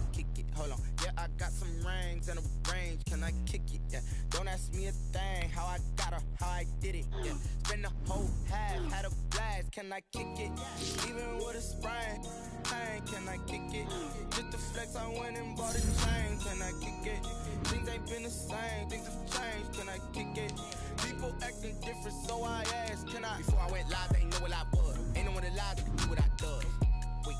I kick it? Hold on, yeah, I got some rings and a range, can I kick it? Yeah, don't ask me a thing, how I got her, how I did it. Yeah, spend the whole half, had a blast, can I kick it? Even with a sprain, pain, can I kick it? Just the flex, I went and bought a chain, can I kick it? Things ain't been the same, things have changed, can I kick it? People acting different, so I asked, can I? Before I went live, they know what I was. Ain't no one alive that can do what I does. Wait,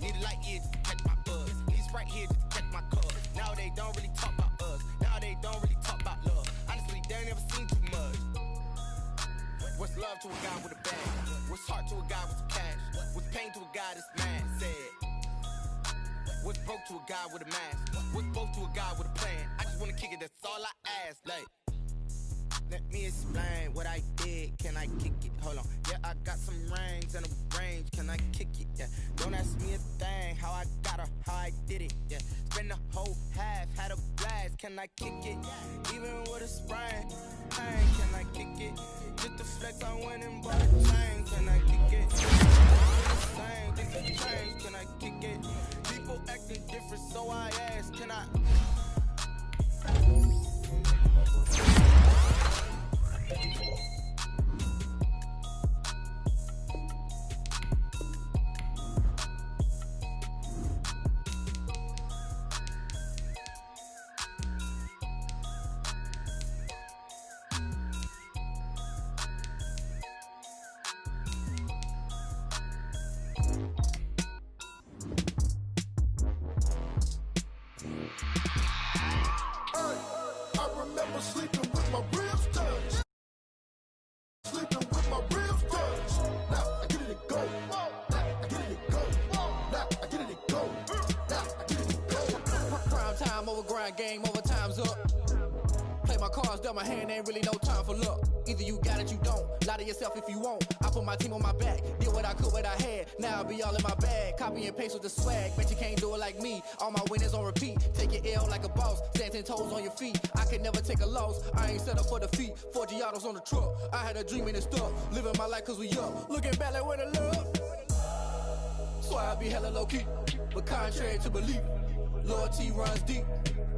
need a light here just to catch my buzz. Need a Sprite here just to catch my cuz. Now they don't really talk about us. Now they don't really talk about love. Honestly, they ain't never seen too much. What's love to a guy with a bag? What's heart to a guy with some cash? What's pain to a guy that's mad? Said. What's broke to a guy with a mask? What's both to a guy with a plan? I just wanna kick it, that's all I ask. Like, let me explain what I did. Can I kick it? Hold on. Yeah, I got some rings and a range. Can I kick it? Yeah. Don't ask me a thing. How I got her, how I did it. Yeah. Spend the whole half, had a blast. Can I kick it? Even with a sprain, pain. Can I kick it? Just the flex, I went and bought a chain. Can I kick it? Same things have changed. Can I kick it? People acting different, so I ask. Can I? Game over, time's up. Play my cards, dealt my hand, ain't really no time for luck. Either you got it, you don't. Lie to yourself if you won't. I put my team on my back, did what I could, what I had. Now I'll be all in my bag. Copy and paste with the swag. Bet you can't do it like me. All my winners on repeat. Take your L like a boss. Stand 10 toes on your feet. I could never take a loss. I ain't set up for defeat. 4 Giottos on the truck. I had a dream and it's stuck. Living my life cause we up. Looking back like where the love. So I be hella low key. But contrary to belief, loyalty runs deep.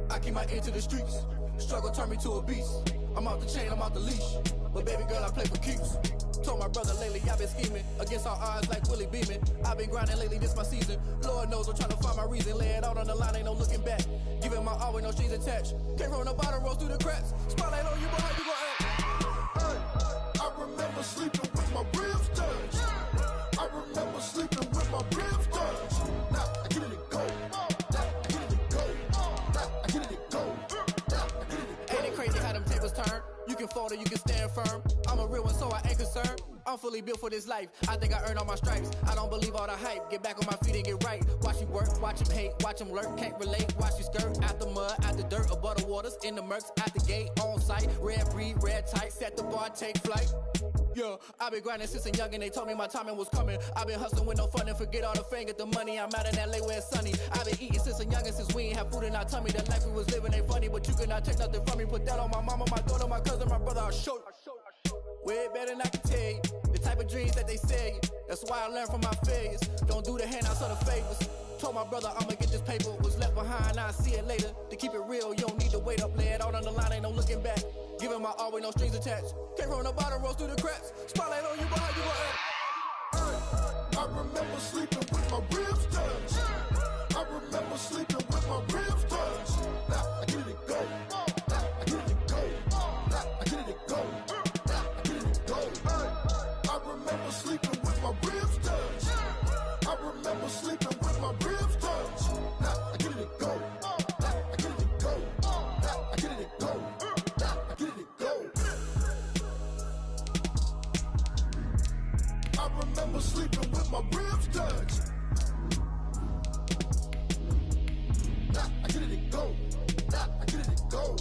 I keep my ear to the streets. Struggle turned me to a beast. I'm off the chain, I'm off the leash. But baby girl, I play for keeps. Told my brother lately, I've been scheming. Against all odds like Willie Beeman. I've been grinding lately, this my season. Lord knows I'm trying to find my reason. Lay it out on the line, ain't no looking back. Giving my all with no strings attached. Came from the bottom, rose through the cracks. Spotlight on you, but how you gon' act? I remember sleeping with my ribs touched. I remember sleeping with my ribs touched. Now I get it and go. You can fold or you can stand firm. I'm a real one, so I ain't concerned. I'm fully built for this life. I think I earned all my stripes. I don't believe all the hype. Get back on my feet and get right. Watch you work, watch him hate, watch him lurk. Can't relate, watch you skirt. Out the mud, out the dirt, above the waters, in the murks, out the gate, on site. Red breed, red tight, set the bar, take flight. Yeah, I've been grinding since a young and they told me my timing was coming. I've been hustling with no fun and forget all the fame, get the money. I'm out in LA where it's sunny. I've been eating since a young and since we ain't have food in our tummy. The life we was living ain't funny, but you cannot take nothing from me. Put that on my mama, my daughter, my cousin, my brother, I'll show you. Way better than I can tell you. The type of dreams that they sell you. That's why I learned from my failures. Don't do the handouts or the favors. Told my brother I'ma get this paper. Was left behind, I'll see it later. To keep it real, you don't need to wait up. Lay it out on the line, ain't no looking back. Giving my all with no strings attached. Came from the bottom, rose through the cracks. Spotlight on you, but how you gon' act? I remember sleeping with my ribs touched. I remember sleeping with my ribs touched. Now I get it and go. I get it and go. I get it and go. I get it and go. I remember sleeping with my ribs touched. I remember sleeping with my ribs touched. Now I get it and go. I get it and go. I get it and go. I get it and go. I remember sleeping with my ribs touched. Nah, I get it and go. Nah, I get it and go.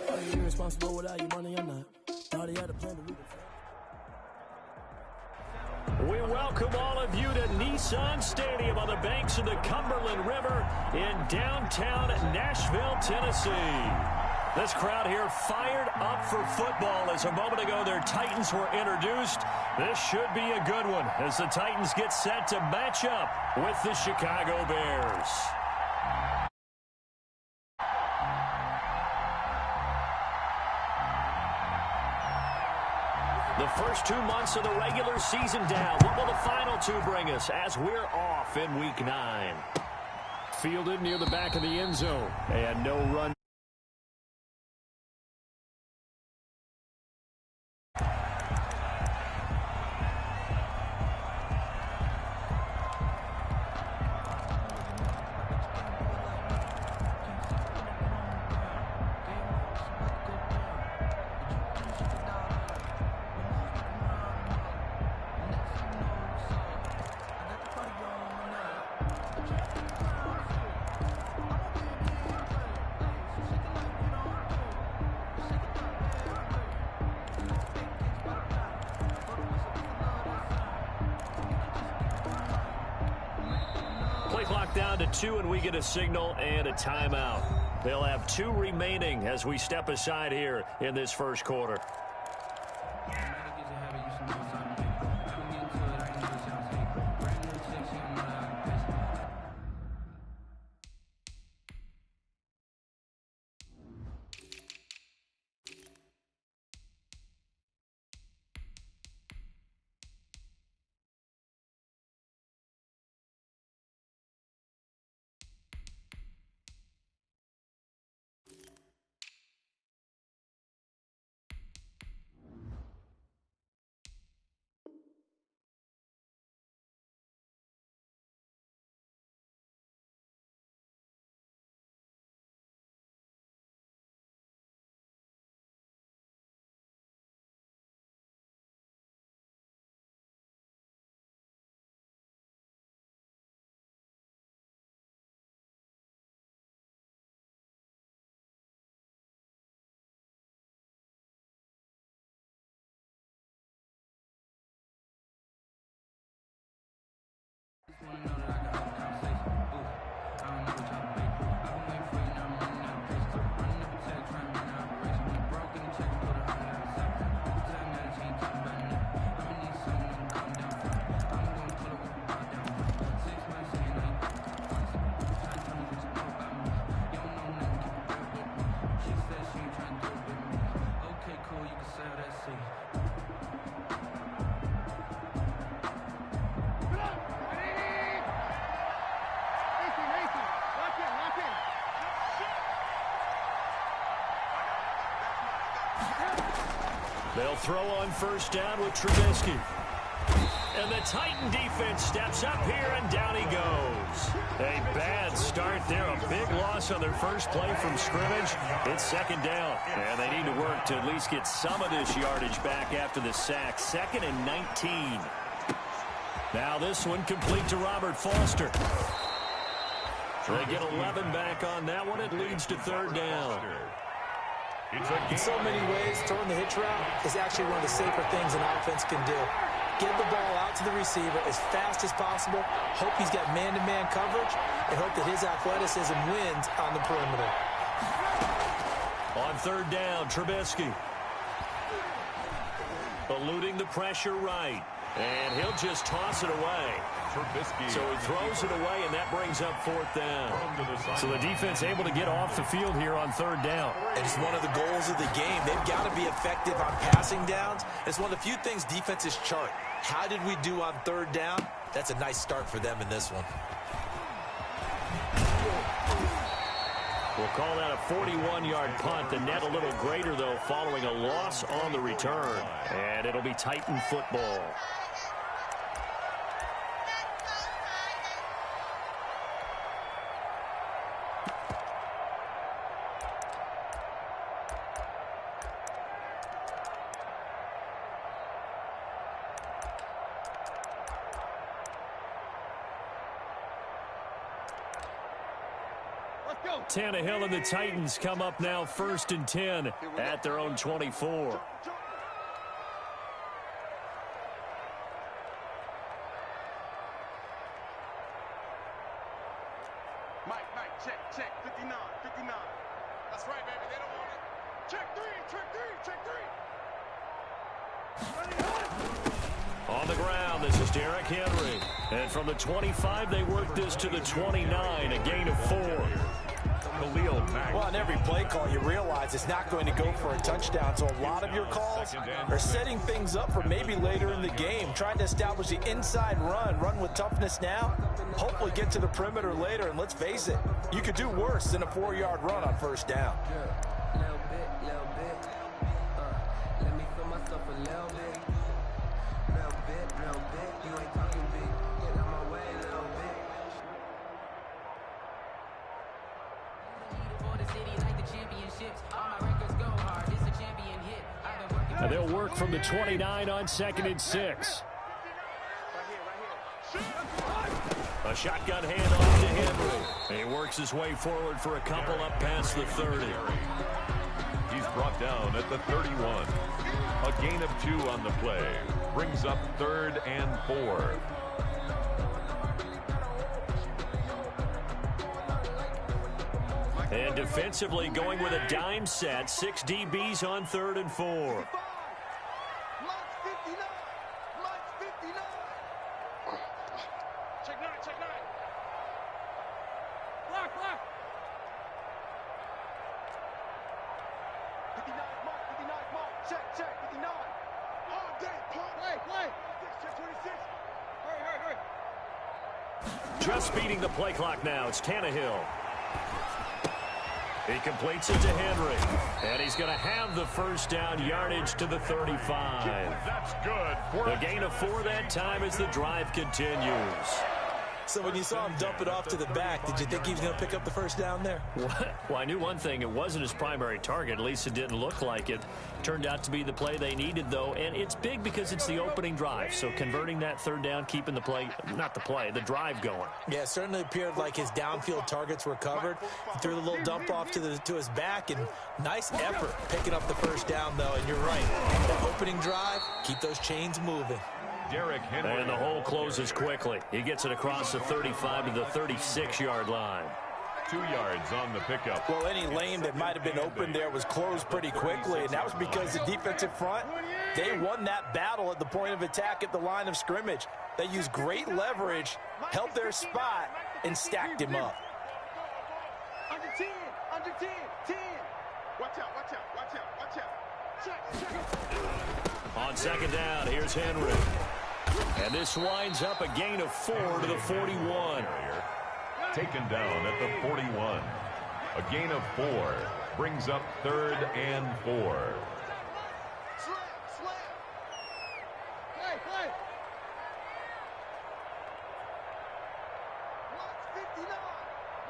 Are you irresponsible without your money or not? We welcome all of you to Nissan Stadium on the banks of the Cumberland River in downtown Nashville, Tennessee. This crowd here fired up for football as a moment ago their Titans were introduced. This should be a good one as the Titans get set to match up with the Chicago Bears. The first 2 months of the regular season down. What will the final 2 bring us as we're off in Week 9? Fielded near the back of the end zone. And no run. Clock down to 2, and we get a signal and a timeout. They'll have 2 remaining as we step aside here in this first quarter. They'll throw on first down with Trubisky. And the Titan defense steps up here, and down he goes. A bad start there. A big loss on their first play from scrimmage. It's second down, and they need to work to at least get some of this yardage back after the sack. 2nd and 19. Now this one complete to Robert Foster. They get 11 back on that one. It leads to third down. In so many ways, throwing the hitch route is actually one of the safer things an offense can do. Get the ball out to the receiver as fast as possible, hope he's got man-to-man coverage, and hope that his athleticism wins on the perimeter. On third down, Trubisky. Eluding the pressure right. And he'll just toss it away. So he throws it away, and that brings up fourth down. So the defense able to get off the field here on third down. And it's one of the goals of the game. They've got to be effective on passing downs. It's one of the few things defenses chart. How did we do on third down? That's a nice start for them in this one. We'll call that a 41-yard punt. The net a little greater, though, following a loss on the return. And it'll be Titan football. Tannehill and the Titans come up now 1st and 10 at their own 24. On the ground, this is Derrick Henry. And from the 25, they work this to the 29, a gain of 4. Khalil Mack. Well, on every play call, you realize it's not going to go for a touchdown. So a lot of your calls are setting things up for maybe later in the game, trying to establish the inside run with toughness now, hopefully get to the perimeter later. And let's face it, you could do worse than a 4-yard run on first down. Little bit. Let me feel myself a little bit. Little bit. You ain't talking big. Get out my way a little bit. For the city like the championships. All my records go hard. It's a champion hit. I've been working. And they'll work from the 29 on 2nd and 6. A shotgun handoff to Henry. He works his way forward for a couple up past the 30. He's brought down at the 31. A gain of 2 on the play. Brings up 3rd and 4. And defensively going with a dime set. 6 DBs on 3rd and 4. Just beating the play clock now. It's Tannehill. He completes it to Henry. And he's going to have the first down, yardage to the 35. That's good. The gain of 4 that time as the drive continues. So when you saw him dump it off to the back, did you think he was going to pick up the first down there? Well, I knew one thing. It wasn't his primary target. At least it didn't look like it. Turned out to be the play they needed, though. And it's big because it's the opening drive. So converting that 3rd down, keeping the play, not the play, the drive going. Yeah, it certainly appeared like his downfield targets were covered. He threw the little dump off to his back, and nice effort picking up the first down, though. And you're right. That opening drive, keep those chains moving. Derrick Henry. And the hole closes quickly. He gets it across the 35 to the 36-yard line. 2 yards on the pickup. Well, any lane that might have been open there was closed pretty quickly, and that was because the defensive front, they won that battle at the point of attack at the line of scrimmage. They used great leverage, held their spot, and stacked him up. Under 10, 10. Watch out. Check. On 2nd down, here's Henry. And this winds up a gain of 4 to the 41. Taken down at the 41. A gain of 4. Brings up 3rd and 4. Slam. Hey.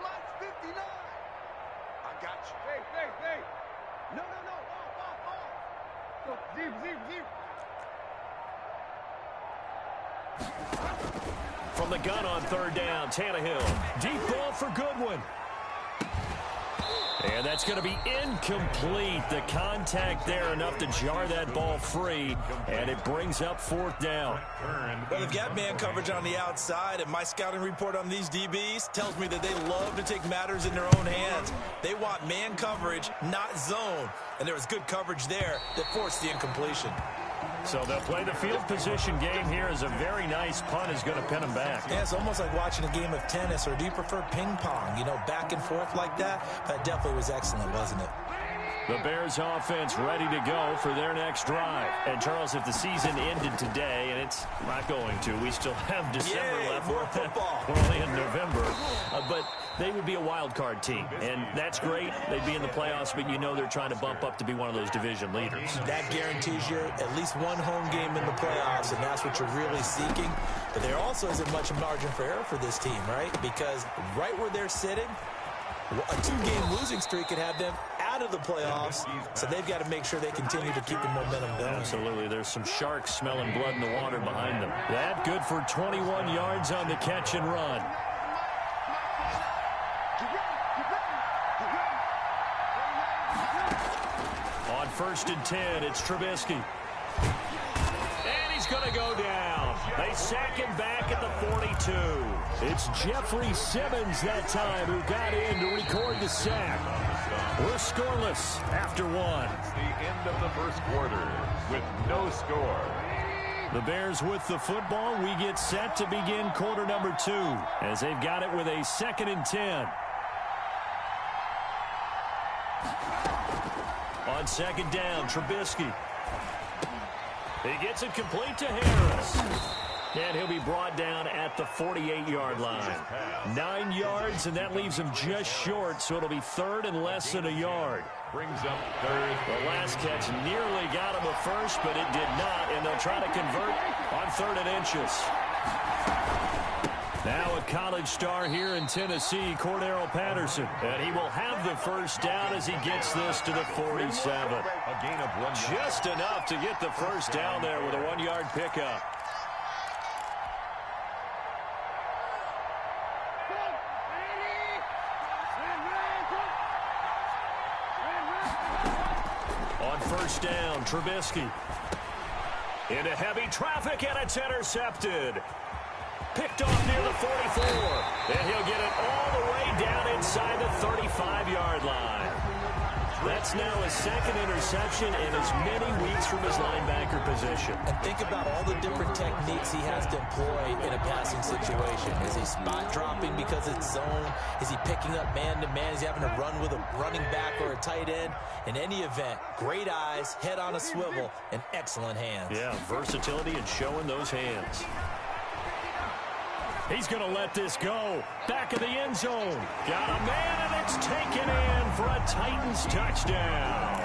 Lights 59. I got you. Hey. No. Off. Zero. From the gun on 3rd down, Tannehill. Deep ball for Goodwin. And that's going to be incomplete. The contact there enough to jar that ball free, and it brings up 4th down. Well, they've got man coverage on the outside, and my scouting report on these DBs tells me that they love to take matters in their own hands. They want man coverage, not zone, and there was good coverage there that forced the incompletion. So they'll play the field position game here as a very nice punt is going to pin them back. Yeah, it's almost like watching a game of tennis, or do you prefer ping pong? You know, back and forth like that? That definitely was excellent, wasn't it? The Bears offense ready to go for their next drive. And, Charles, if the season ended today, and it's not going to, we still have December left. More football. We're only in November. But they would be a wild card team, and that's great. They'd be in the playoffs, but you know they're trying to bump up to be one of those division leaders. That guarantees you at least one home game in the playoffs, and that's what you're really seeking. But there also isn't much margin for error for this team, right? Because right where they're sitting, a 2-game losing streak could have them out of the playoffs, so they've got to make sure they continue to keep the momentum going. Absolutely. There's some sharks smelling blood in the water behind them. That good for 21 yards on the catch and run. On 1st and 10, it's Trubisky. And he's going to go down. They sack him back at the 42. It's Jeffrey Simmons that time who got in to record the sack. We're scoreless after one. It's the end of the first quarter with no score. The Bears with the football. We get set to begin quarter number 2 as they've got it with a 2nd and 10. On 2nd down, Trubisky. He gets it complete to Harris. And he'll be brought down at the 48-yard line. 9 yards, and that leaves him just short, so it'll be 3rd and less than a yard. Brings up 3rd. The last catch nearly got him a first, but it did not, and they'll try to convert on 3rd and inches. Now a college star here in Tennessee, Cordero Patterson. And he will have the first down as he gets this to the 47. A gain of 1 yard. Just enough to get the first down there with a 1-yard pickup. On 1st down, Trubisky. Into heavy traffic, and it's intercepted. Picked off near the 44. And he'll get it all the way down inside the 35-yard line. That's now his 2nd interception in as many weeks from his linebacker position. And think about all the different techniques he has to employ in a passing situation. Is he spot dropping because it's zone? Is he picking up man-to-man? Is he having to run with a running back or a tight end? In any event, great eyes, head on a swivel, and excellent hands. Yeah, versatility and showing those hands. He's going to let this go. Back of the end zone. Got a man, and it's taken in for a Titans touchdown.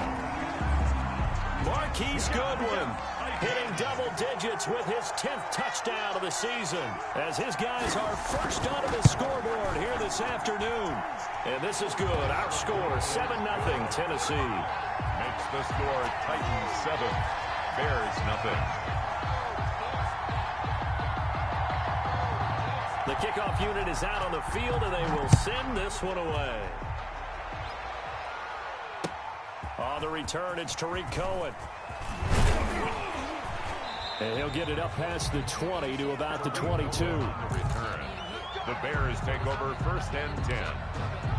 Marquise Goodwin hitting double digits with his 10th touchdown of the season as his guys are first onto the scoreboard here this afternoon. And this is good. Our score, 7-0 Tennessee. Makes the score Titans 7, Bears nothing. The kickoff unit is out on the field, and they will send this one away. On the return, it's Tariq Cohen. And he'll get it up past the 20 to about the 22. Return. The Bears take over 1st and 10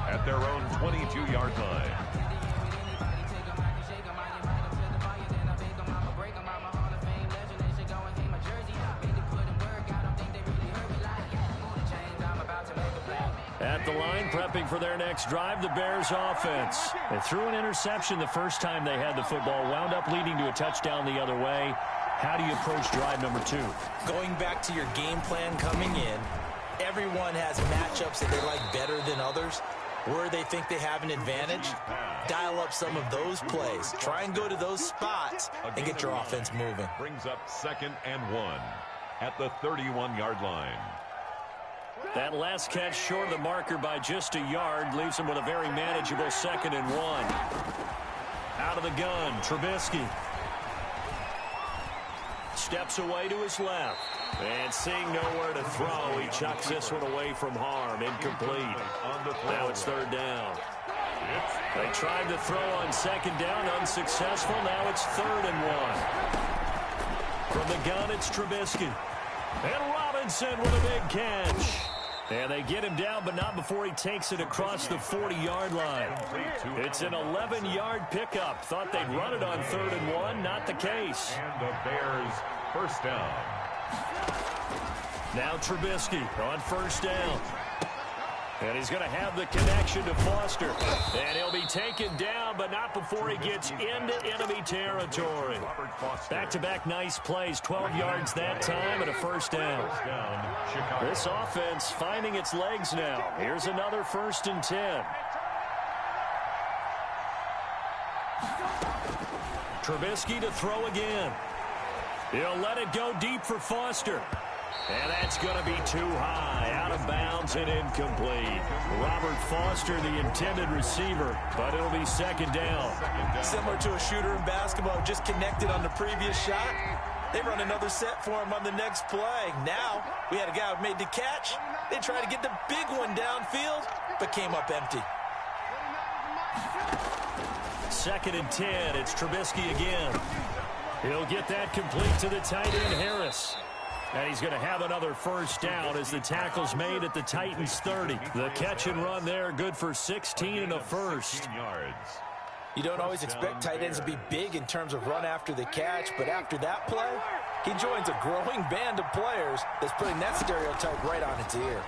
at their own 22-yard line. At the line, prepping for their next drive, the Bears offense. They threw an interception the first time they had the football, wound up leading to a touchdown the other way. How do you approach drive number 2? Going back to your game plan coming in, everyone has matchups that they like better than others. Where they think they have an advantage, dial up some of those plays. Try and go to those spots and get your offense moving. Brings up 2nd and 1 at the 31-yard line. That last catch short of the marker by just a yard leaves him with a very manageable 2nd and 1. Out of the gun, Trubisky. Steps away to his left. And seeing nowhere to throw, he chucks this one away from harm. Incomplete. Now it's 3rd down. They tried to throw on 2nd down, unsuccessful. Now it's 3rd and 1. From the gun, it's Trubisky. And Robinson with a big catch. And they get him down, but not before he takes it across the 40-yard line. It's an 11-yard pickup. Thought they'd run it on 3rd and 1. Not the case. And the Bears 1st down. Now Trubisky on 1st down. And he's going to have the connection to Foster. And he'll be taken down, but not before he gets into enemy territory. Back-to-back nice plays, 12 yards that time and a 1st down. This offense finding its legs now. Here's another 1st and 10. Trubisky to throw again. He'll let it go deep for Foster. And that's going to be too high, out of bounds and incomplete. Robert Foster, the intended receiver, but it'll be 2nd down. Similar to a shooter in basketball, just connected on the previous shot. They run another set for him on the next play. Now, we had a guy who made the catch. They tried to get the big one downfield, but came up empty. 2nd and 10, it's Trubisky again. He'll get that complete to the tight end, Harris. And he's going to have another first down as the tackle's made at the Titans 30. The catch and run there, good for 16 and a first. You don't always expect tight ends to be big in terms of run after the catch, but after that play, he joins a growing band of players that's putting that stereotype right on its ear.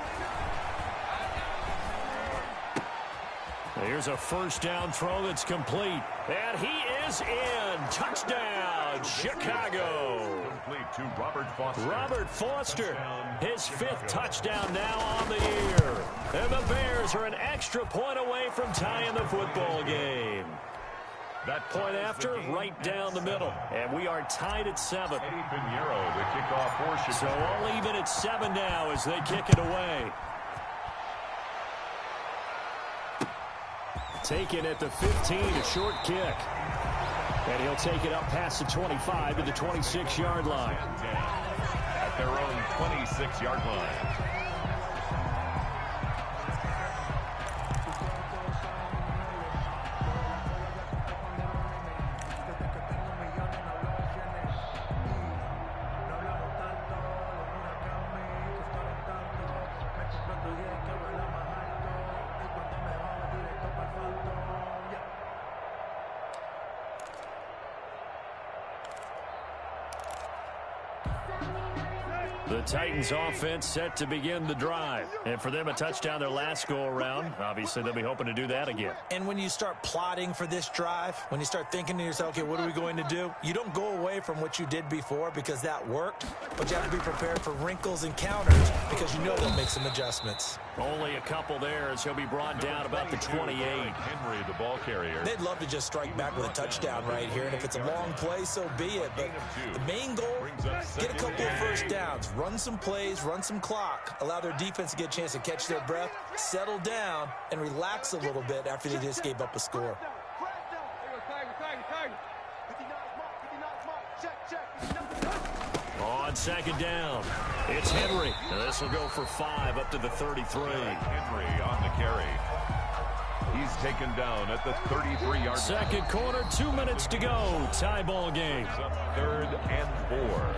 Here's a first down throw that's complete. And he is in. Touchdown, Chicago. Complete to Robert Foster. Robert Foster, his fifth touchdown now on the year. And the Bears are an extra point away from tying the football game. That point after, right down the middle. And we are tied at 7. Eddie Pinheiro, the kickoff for Chicago. So all even at 7 now as they kick it away. Taken at the 15, a short kick. And he'll take it up past the 25 to the 26-yard line. At their own 26-yard line. The Titans offense set to begin the drive. And for them, a touchdown their last go-around. Obviously, they'll be hoping to do that again. And when you start plotting for this drive, when you start thinking to yourself, okay, what are we going to do? You don't go away from what you did before because that worked, but you have to be prepared for wrinkles and counters because you know they'll make some adjustments. Only a couple there as he'll be brought down about the 28. Henry, the ball carrier. They'd love to just strike back with a touchdown right here, and if it's a long play, so be it. But the main goal, get a couple of first downs, run some plays, run some clock, allow their defense to get a chance to catch their breath, settle down, and relax a little bit after they just gave up a score. On second down, it's Henry. This will go for 5 up to the 33. Henry on the carry. He's taken down at the 33-yard line. Second quarter, 2 minutes to go. Tie ball game. Up 3rd and 4.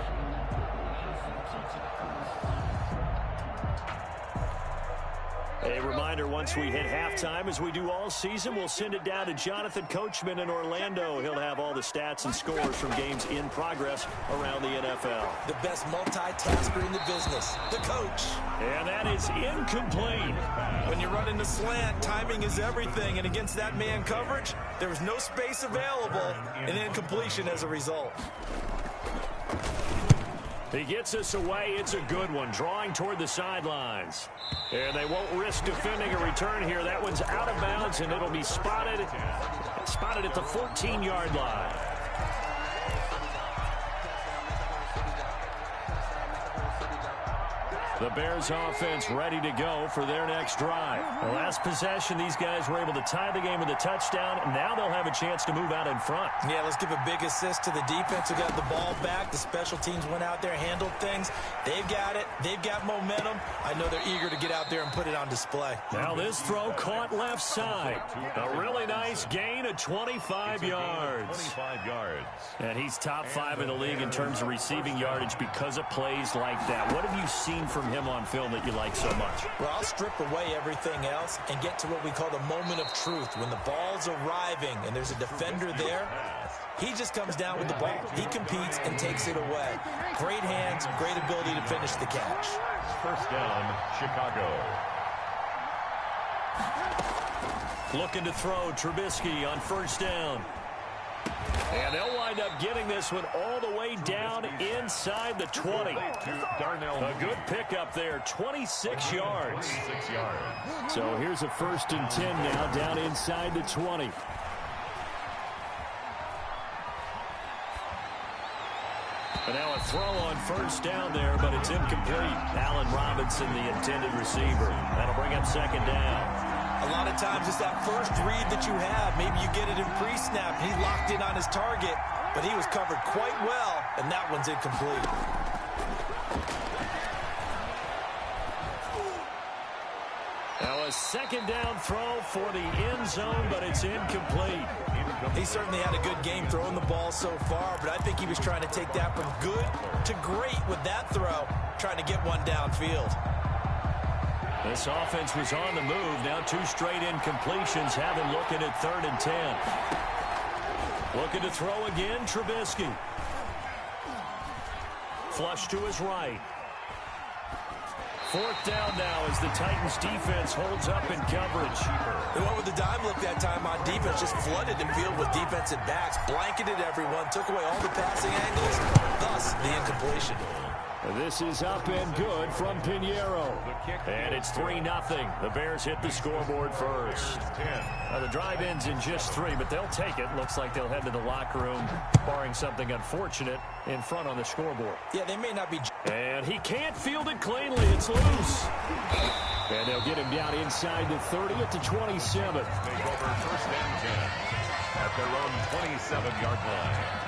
A reminder, once we hit halftime, as we do all season, we'll send it down to Jonathan Coachman in Orlando. He'll have all the stats and scores from games in progress around the NFL. The best multitasker in the business, the coach. And that is incomplete. When you're running the slant, timing is everything. And against that man coverage, there was no space available, and incompletion as a result. He gets us away. It's a good one, drawing toward the sidelines. And they won't risk defending a return here. That one's out of bounds, and it'll be spotted at the 14-yard line. The Bears offense ready to go for their next drive. The last possession, these guys were able to tie the game with a touchdown, and now they'll have a chance to move out in front. Yeah, let's give a big assist to the defense who got the ball back. The special teams went out there, handled things. They've got it. They've got momentum. I know they're eager to get out there and put it on display. Now this throw caught left side. A really nice gain of 25 yards. 25 yards. And he's top 5 in the league in terms of receiving yardage because of plays like that. What have you seen from him on film that you like so much? Well, I'll strip away everything else and get to what we call the moment of truth. When the ball's arriving and there's a defender there, he just comes down with the ball. He competes and takes it away. Great hands, great ability to finish the catch. First down, Chicago. Looking to throw, Trubisky on first down. And they'll wind up getting this one all the way down inside the 20. A good pickup there, 26 yards. 26 yards. So here's a 1st and 10 now, down inside the 20. And now a throw on first down there, but it's incomplete. Allen Robinson, the intended receiver. That'll bring up second down. A lot of times it's that first read that you have. Maybe you get it in pre-snap. He's locked in on his target, but he was covered quite well, and that one's incomplete. Now a second down throw for the end zone, but it's incomplete. He certainly had a good game throwing the ball so far, but I think he was trying to take that from good to great with that throw, trying to get one downfield. This offense was on the move. Now 2 straight incompletions have him looking at 3rd and 10. Looking to throw again, Trubisky. Flush to his right. 4th down now as the Titans defense holds up in coverage. They went with the dime look that time on defense, just flooded the field with defensive backs, blanketed everyone, took away all the passing angles, thus the incompletion. This is up and good from Pinheiro. And it's 3-0. The Bears hit the scoreboard first. The drive ends in just 3, but they'll take it. Looks like they'll head to the locker room, barring something unfortunate, in front on the scoreboard. Yeah, they may not be. And he can't field it cleanly. It's loose. And they'll get him down inside the 30 at the 27. Take over 1st and 10 at their own 27-yard line.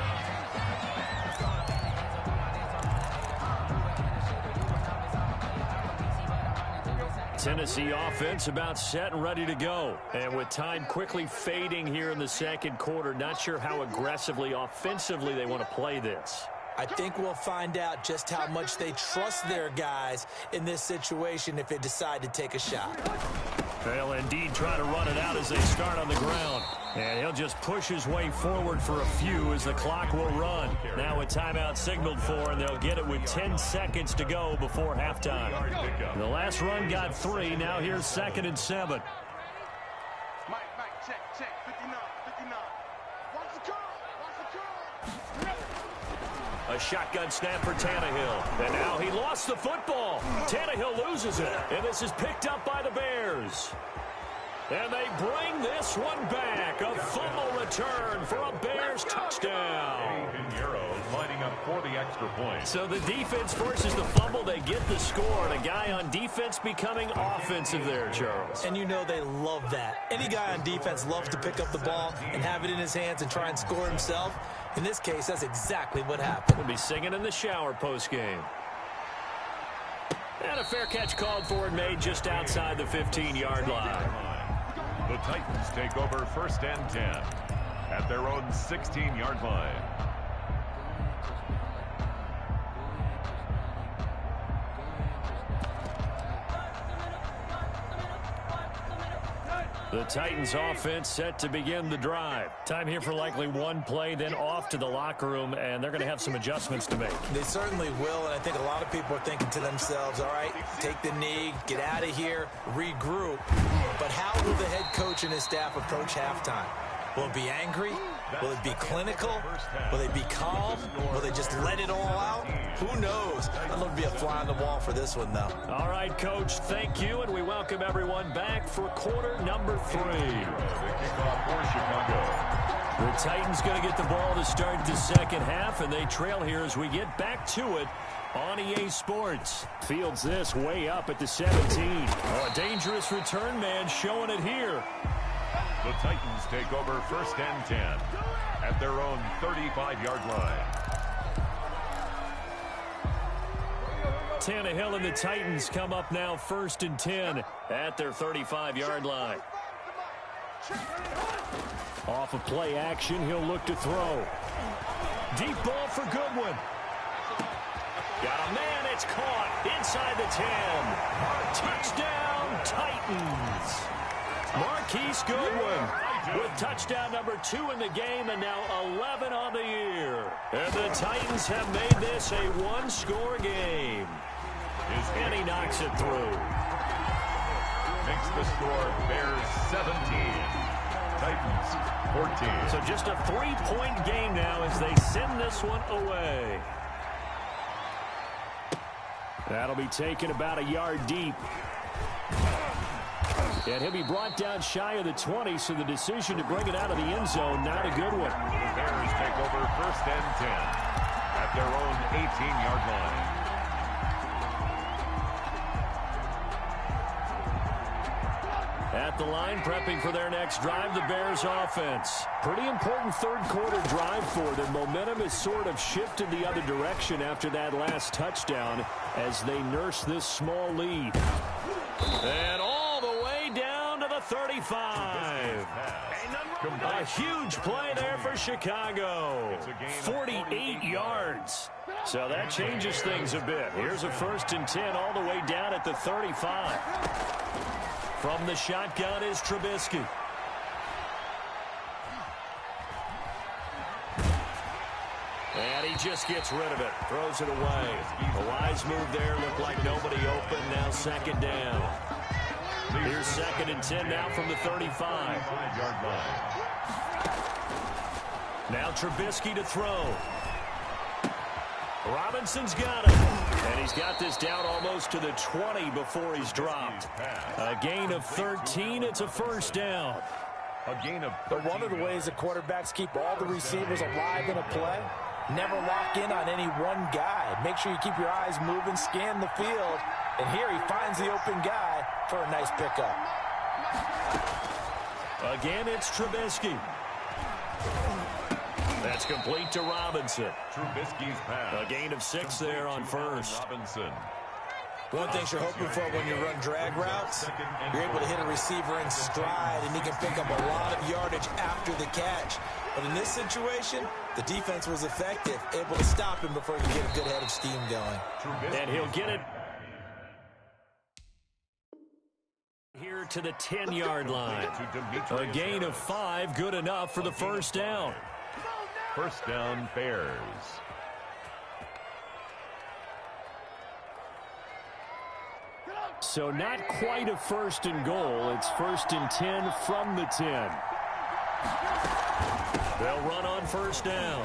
Tennessee offense about set and ready to go. And with time quickly fading here in the 2nd quarter, not sure how aggressively, offensively they want to play this. I think we'll find out just how much they trust their guys in this situation if they decide to take a shot. They'll indeed try to run it out as they start on the ground. And he'll just push his way forward for a few as the clock will run. Now a timeout signaled for, and they'll get it with 10 seconds to go before halftime. The last run got 3. Now here's 2nd and 7. Mike, check, 59. Watch the curl. A shotgun snap for Tannehill. And now he lost the football. Tannehill loses it. And this is picked up by the Bears. And they bring this one back. A fumble return for a Bears touchdown. Pinheiro lining up for the extra point. So the defense forces the fumble. They get the score. And a guy on defense becoming offensive there, Charles. And you know they love that. Any guy on defense loves to pick up the ball and have it in his hands and try and score himself. In this case, that's exactly what happened. We'll be singing in the shower postgame. And a fair catch called for and made just outside the 15-yard line. The Titans take over 1st and 10 at their own 16-yard line. The Titans offense set to begin the drive. Time here for likely one play, then off to the locker room, and they're going to have some adjustments to make. They certainly will, and I think a lot of people are thinking to themselves, all right, take the knee, get out of here, regroup. But how will the head coach and his staff approach halftime? Will it be angry? Will it be clinical? Will they be calm? Will they just let it all out? Who knows? I'd love to be a fly on the wall for this one, though. All right, Coach, thank you, and we welcome everyone back for quarter number 3. The kickoff for Chicago. The Titans going to get the ball to start the 2nd half, and they trail here as we get back to it on EA Sports. Fields this way up at the 17. Oh, a dangerous return man showing it here. The Titans take over 1st and 10 at their own 35-yard line. Tannehill and the Titans come up now 1st and 10 at their 35-yard line. Off of play action, he'll look to throw. Deep ball for Goodwin. Got a man, it's caught inside the 10. Touchdown, Titans. Marquise Goodwin with touchdown number 2 in the game and now 11 on the year. And the Titans have made this a one-score game. And he knocks it through. Makes the score Bears 17, Titans 14. So just a 3-point game now as they send this one away. That'll be taken about a yard deep. And he'll be brought down shy of the 20, so the decision to bring it out of the end zone, not a good one. The Bears take over 1st and 10 at their own 18-yard line. At the line, prepping for their next drive, the Bears offense. Pretty important 3rd quarter drive for them. Momentum has sort of shifted the other direction after that last touchdown as they nurse this small lead. And all the way down to the 35. A huge play there for Chicago. 48 yards. So that changes things a bit. Here's a 1st and 10 all the way down at the 35. From the shotgun is Trubisky. And he just gets rid of it. Throws it away. A wise move there. Looked like nobody open. Now 2nd down. Here's 2nd and 10 now from the 35. Now Trubisky to throw. Robinson's got it. And he's got this down almost to the 20 before he's dropped. A gain of 13. It's a 1st down. A gain of 13. But one of the ways that quarterbacks keep all the receivers alive in a play, never lock in on any one guy. Make sure you keep your eyes moving, scan the field. And here he finds the open guy for a nice pickup. Again, it's Trubisky. That's complete to Robinson. Trubisky's pass. A gain of 6 there on 1st. Robinson. One thing you're hoping for when you run drag routes, you're able to hit a receiver in stride, and he can pick up a lot of yardage after the catch. But in this situation, the defense was effective, able to stop him before he could get a good head of steam going. And he'll get it here to the 10-yard line. A gain of 5, good enough for the 1st down. 1st down, Bears. So not quite a 1st and goal. It's 1st and 10 from the 10. They'll run on 1st down.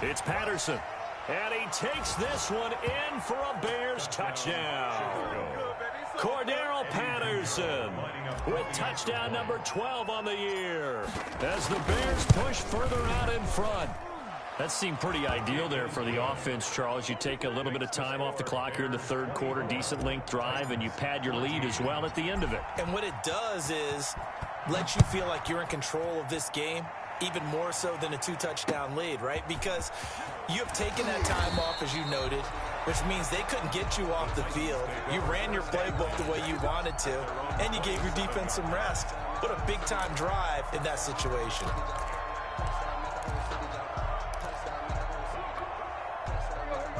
It's Patterson. And he takes this one in for a Bears touchdown. Cordero Patterson with touchdown number 12 on the year as the Bears push further out in front. That seemed pretty ideal there for the offense, Charles. You take a little bit of time off the clock here in the 3rd quarter, decent length drive, and you pad your lead as well at the end of it. And what it does is lets you feel like you're in control of this game, even more so than a 2-touchdown lead, right? Because you have taken that time off, as you noted, which means they couldn't get you off the field. You ran your playbook the way you wanted to, and you gave your defense some rest. What a big-time drive in that situation.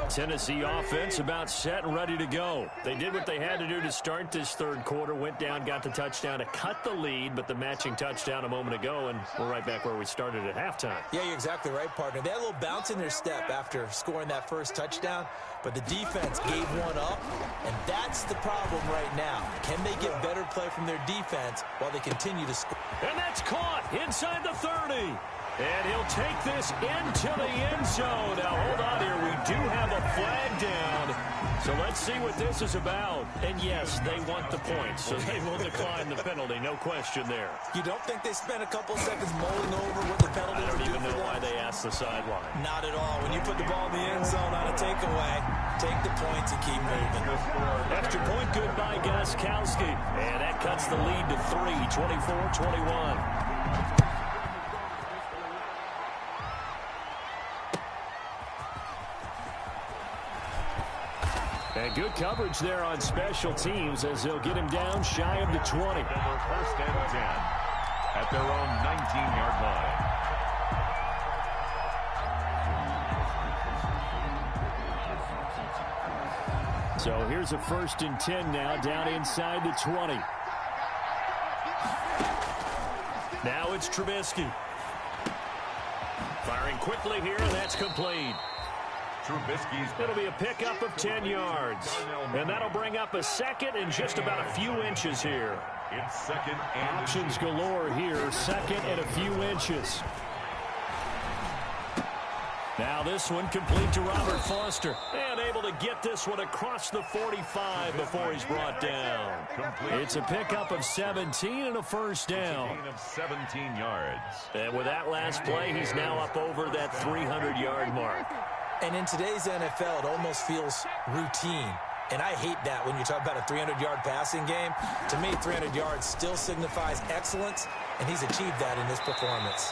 Tennessee offense about set and ready to go. They did what they had to do to start this 3rd quarter, went down, got the touchdown to cut the lead, but the matching touchdown a moment ago, and we're right back where we started at halftime. Yeah, you're exactly right, partner. They had a little bounce in their step after scoring that 1st touchdown, but the defense gave one up, and that's the problem right now. Can they get better play from their defense while they continue to score? And that's caught inside the 30. And he'll take this into the end zone. Now, hold on here. We do have a flag down. So let's see what this is about. And, yes, they want the points, so they will decline the penalty. No question there. You don't think they spent a couple seconds mulling over what the penalty I would don't do even know why they asked the sideline. Not at all. When you put the ball in the end zone on a takeaway, take the points and keep moving. Extra point good by Gostkowski. And that cuts the lead to 3, 24-21. And good coverage there on special teams as they'll get him down shy of the 20. Denver 1st and 10 at their own 19-yard line. So here's a 1st and 10 now down inside the 20. Now it's Trubisky. Firing quickly here, and that's complete. It'll be a pickup of 10 yards. And that'll bring up a 2nd and just about a few inches here. It's 2nd and options galore here. 2nd and a few inches. Now this one complete to Robert Foster. And able to get this one across the 45 before he's brought down. It's a pickup of 17 and a 1st down. Gain of 17 yards. And with that last play, he's now up over that 300-yard mark. And in today's NFL, it almost feels routine. And I hate that when you talk about a 300-yard passing game. To me, 300 yards still signifies excellence, and he's achieved that in his performance.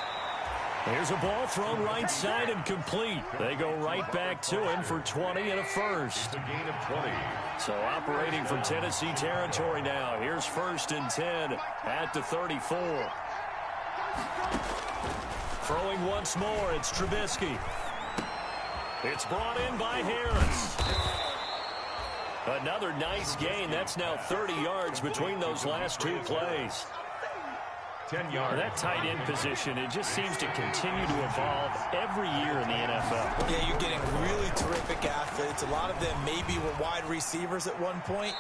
Here's a ball thrown right side and complete. They go right back to him for 20 and a first. It's a gain of 20. So operating from Tennessee territory now. Here's 1st and 10 at the 34. Throwing once more, it's Trubisky. It's brought in by Harris. Another nice gain. That's now 30 yards between those last two plays. 10 yards. That tight end position, it just seems to continue to evolve every year in the NFL. Yeah, you're getting really terrific athletes. A lot of them maybe were wide receivers at one point.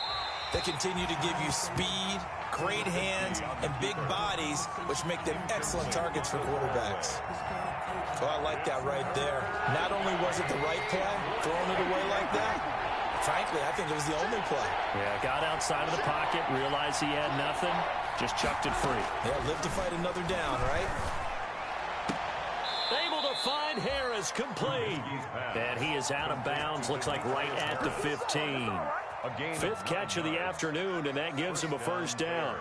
They continue to give you speed, great hands, and big bodies, which make them excellent targets for quarterbacks. So I like that right there. Not only was it the right play, throwing it away like that, frankly, I think it was the only play. Yeah, got outside of the pocket, realized he had nothing, just chucked it free. Yeah, live to fight another down, right? Able to find Harris, complete. And he is out of bounds, looks like right at the 15. Fifth catch of the afternoon, and that gives him a first down.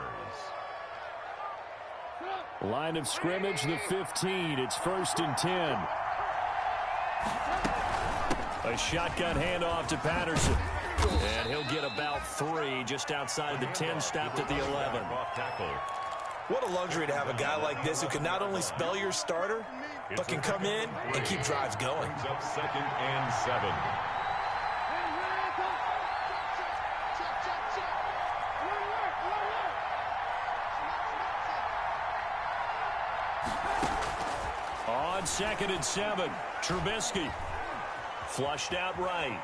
Line of scrimmage, the 15. It's 1st and 10. A shotgun handoff to Patterson. And he'll get about 3 just outside the 10, stopped at the 11. What a luxury to have a guy like this who can not only spell your starter, but can come in and keep drives going. Up 2nd and 7. On 2nd and 7, Trubisky. Flushed out right.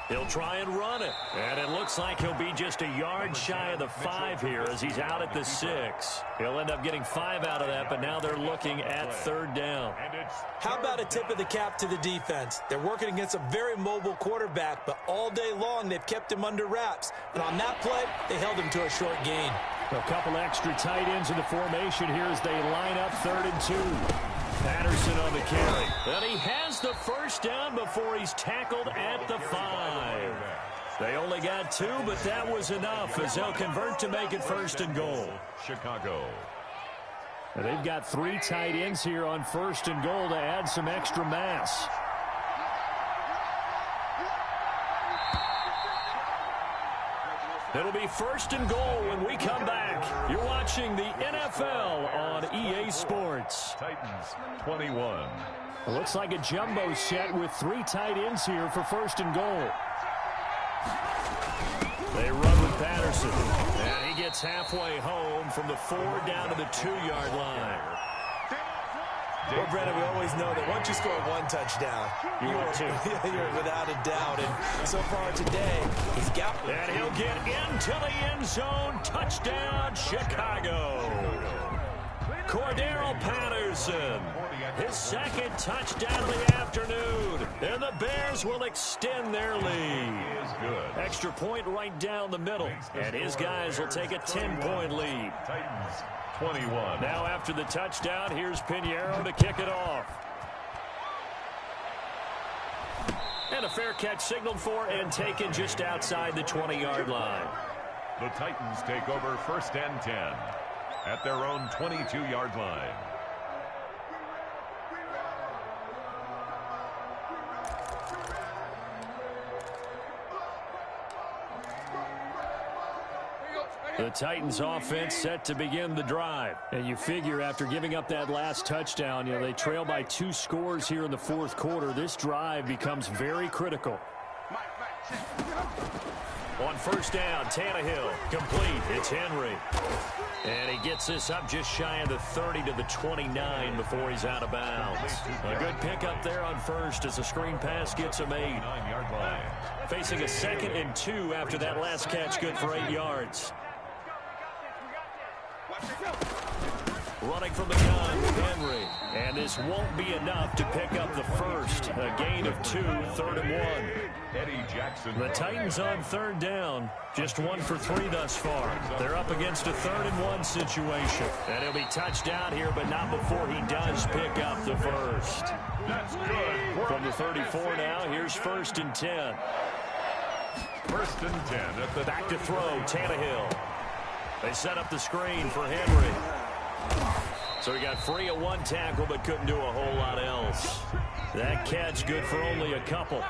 He'll try and run it. And it looks like he'll be just a yard shy of the 5 here as he's out at the 6. He'll end up getting 5 out of that, but now they're looking at 3rd down. How about a tip of the cap to the defense? They're working against a very mobile quarterback, but all day long they've kept him under wraps. And on that play, they held him to a short gain. A couple extra tight ends in the formation here as they line up 3rd and 2. Patterson on the carry. And he has the first down before he's tackled at the 5. They only got 2, but that was enough as they'll convert to make it 1st and goal. Chicago. And they've got 3 tight ends here on 1st and goal to add some extra mass. It'll be 1st and goal when we come back. You're watching the NFL on EA Sports. Titans 21. It looks like a jumbo set with 3 tight ends here for 1st and goal. They run with Patterson. And he gets halfway home from the 4 down to the 2-yard line. Well, Brennan, we always know that once you score 1 touchdown, you're without a doubt. And so far today, he's got one. And he'll get into the end zone. Touchdown, Chicago. Cordero Patterson, his 2nd touchdown of the afternoon. And the Bears will extend their lead. Extra point right down the middle. And his guys will take a 10-point lead. Titans 21. Now after the touchdown, here's Pinheiro to kick it off. And a fair catch signaled for and taken just outside the 20-yard line. The Titans take over 1st and 10 at their own 22-yard line. The Titans offense set to begin the drive. And you figure after giving up that last touchdown, they trail by 2 scores here in the 4th quarter. This drive becomes very critical. On 1st down, Tannehill, complete. It's Henry. And he gets this up just shy of the 30 to the 29 before he's out of bounds. A good pickup there on 1st as the screen pass gets him 8. 9-yard line. Facing a 2nd and 2 after that last catch, good for 8 yards. Running from the gun with Henry. And this won't be enough to pick up the first. A gain of 2, 3rd and 1. Eddie Jackson. The Titans on 3rd down. Just 1 for 3 thus far. They're up against a 3rd and 1 situation. And he'll be touched down here, but not before he does pick up the first. That's good. From the 34 now, here's 1st and 10. 1st and 10 at the Back to throw, Tannehill. They set up the screen for Henry. So he got free of one tackle but couldn't do a whole lot else. That catch good for only a couple.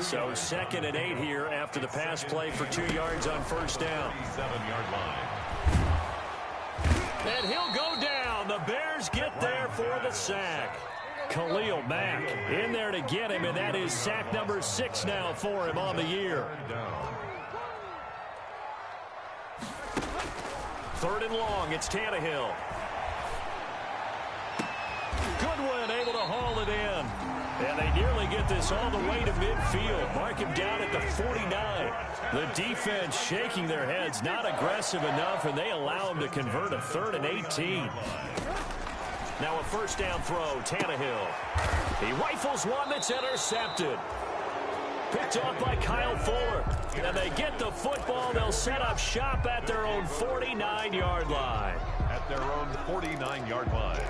So 2nd and 8 here after the pass play for 2 yards on first down. 7-yard line. And he'll go down. The Bears get there for the sack. Khalil Mack in there to get him, and that is sack number 6 now for him on the year. 3rd and long, it's Tannehill. Goodwin able to haul it in. And they nearly get this all the way to midfield. Mark him down at the 49. The defense shaking their heads, not aggressive enough, and they allow him to convert a 3rd and 18. Now a first down throw, Tannehill. He rifles one that's intercepted. Picked off by Kyle Fuller. And they get the football. They'll set up shop at their own 49-yard line. At their own 49-yard line.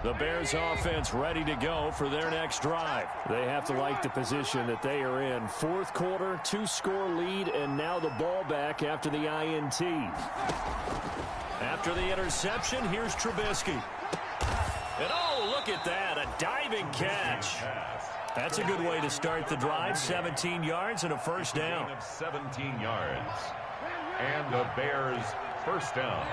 The Bears offense ready to go for their next drive. They have to like the position that they are in. 4th quarter, 2-score lead, and now the ball back after the INT. After the interception, here's Trubisky. And oh, look at that, a diving catch. That's a good way to start the drive. 17 yards and a first down. 17 yards. And the Bears first down.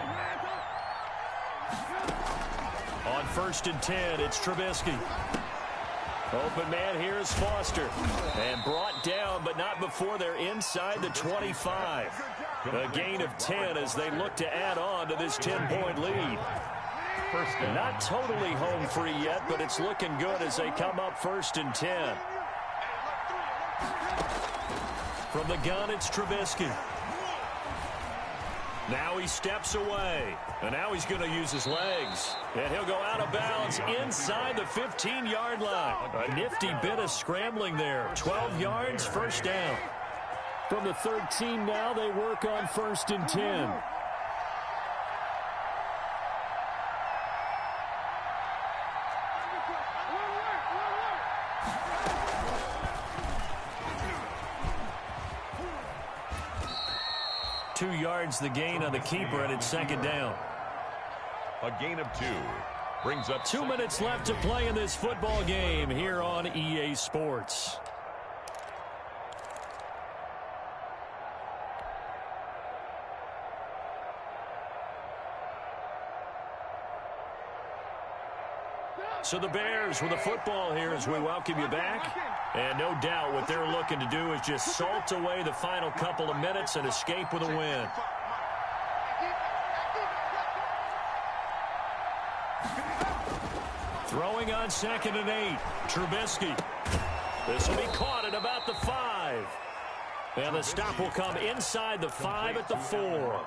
On 1st and 10, it's Trubisky. Open man here is Foster. And brought down, but not before they're inside the 25. A gain of 10 as they look to add on to this 10-point lead. First down. Not totally home free yet, but it's looking good as they come up 1st and 10. From the gun, it's Trubisky. Now he steps away, and now he's going to use his legs. And he'll go out of bounds inside the 15-yard line. A nifty bit of scrambling there. 12 yards, first down. From the 13 now, they work on 1st and 10. Two yards the gain on the keeper, and it's 2nd down. A gain of 2 brings up 2 minutes left to play in this football game here on EA Sports. So the Bears with the football here as we welcome you back. And no doubt what they're looking to do is just salt away the final couple of minutes and escape with a win. Throwing on 2nd and 8. Trubisky. This will be caught at about the 5. And the stop will come inside the 5 at the 4.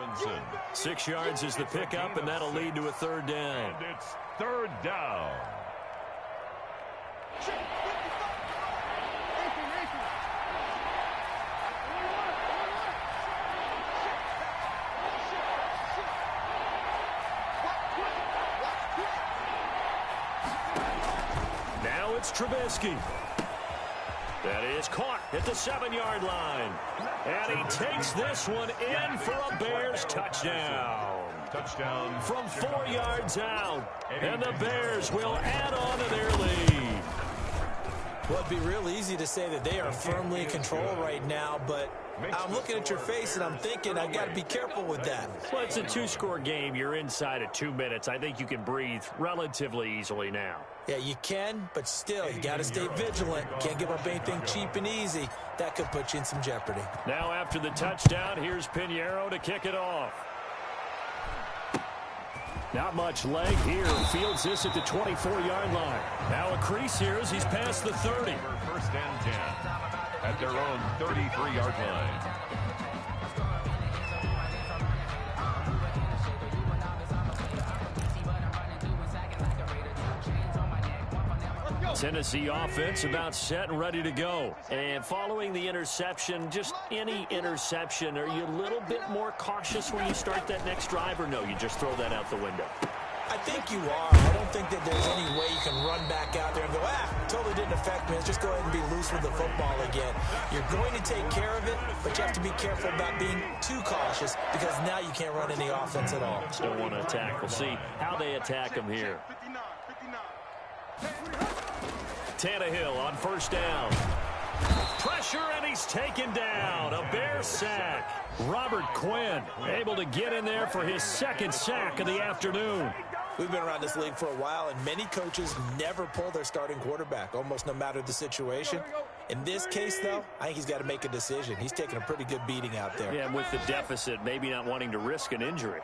6 yards is the pickup, and that'll lead to a 3rd down. And it's 3rd down. Now it's Trubisky. That is caught at the 7-yard line. And he takes this one in for a Bears touchdown. Touchdown. From 4 yards out. And the Bears will add on to their lead. Well, it'd be real easy to say that they are firmly in control right now, but I'm looking at your face and I'm thinking I got to be careful with that. Well, it's a 2-score game. You're inside of 2 minutes. I think you can breathe relatively easily now. Yeah, you can, but still, you got to stay vigilant. Can't give up anything cheap and easy. That could put you in some jeopardy. Now after the touchdown, here's Pinheiro to kick it off. Not much leg here. Fields this at the 24-yard line. Now a crease here as he's past the 30. First and 10 at their own 33-yard line. Tennessee offense about set and ready to go. And following the interception, just any interception, are you a little bit more cautious when you start that next drive, or no, you just throw that out the window? I think you are. I don't think that there's any way you can run back out there and go, totally didn't affect me. Let's just go ahead and be loose with the football again. You're going to take care of it, but you have to be careful about being too cautious because now you can't run any offense at all. Still want to attack. We'll see how they attack him here. Tannehill on first down. Pressure, and he's taken down. A Bear sack. Robert Quinn able to get in there for his second sack of the afternoon. We've been around this league for a while, and many coaches never pull their starting quarterback, almost no matter the situation. In this case, though, I think he's got to make a decision. He's taking a pretty good beating out there. Yeah, and with the deficit, maybe not wanting to risk an injury.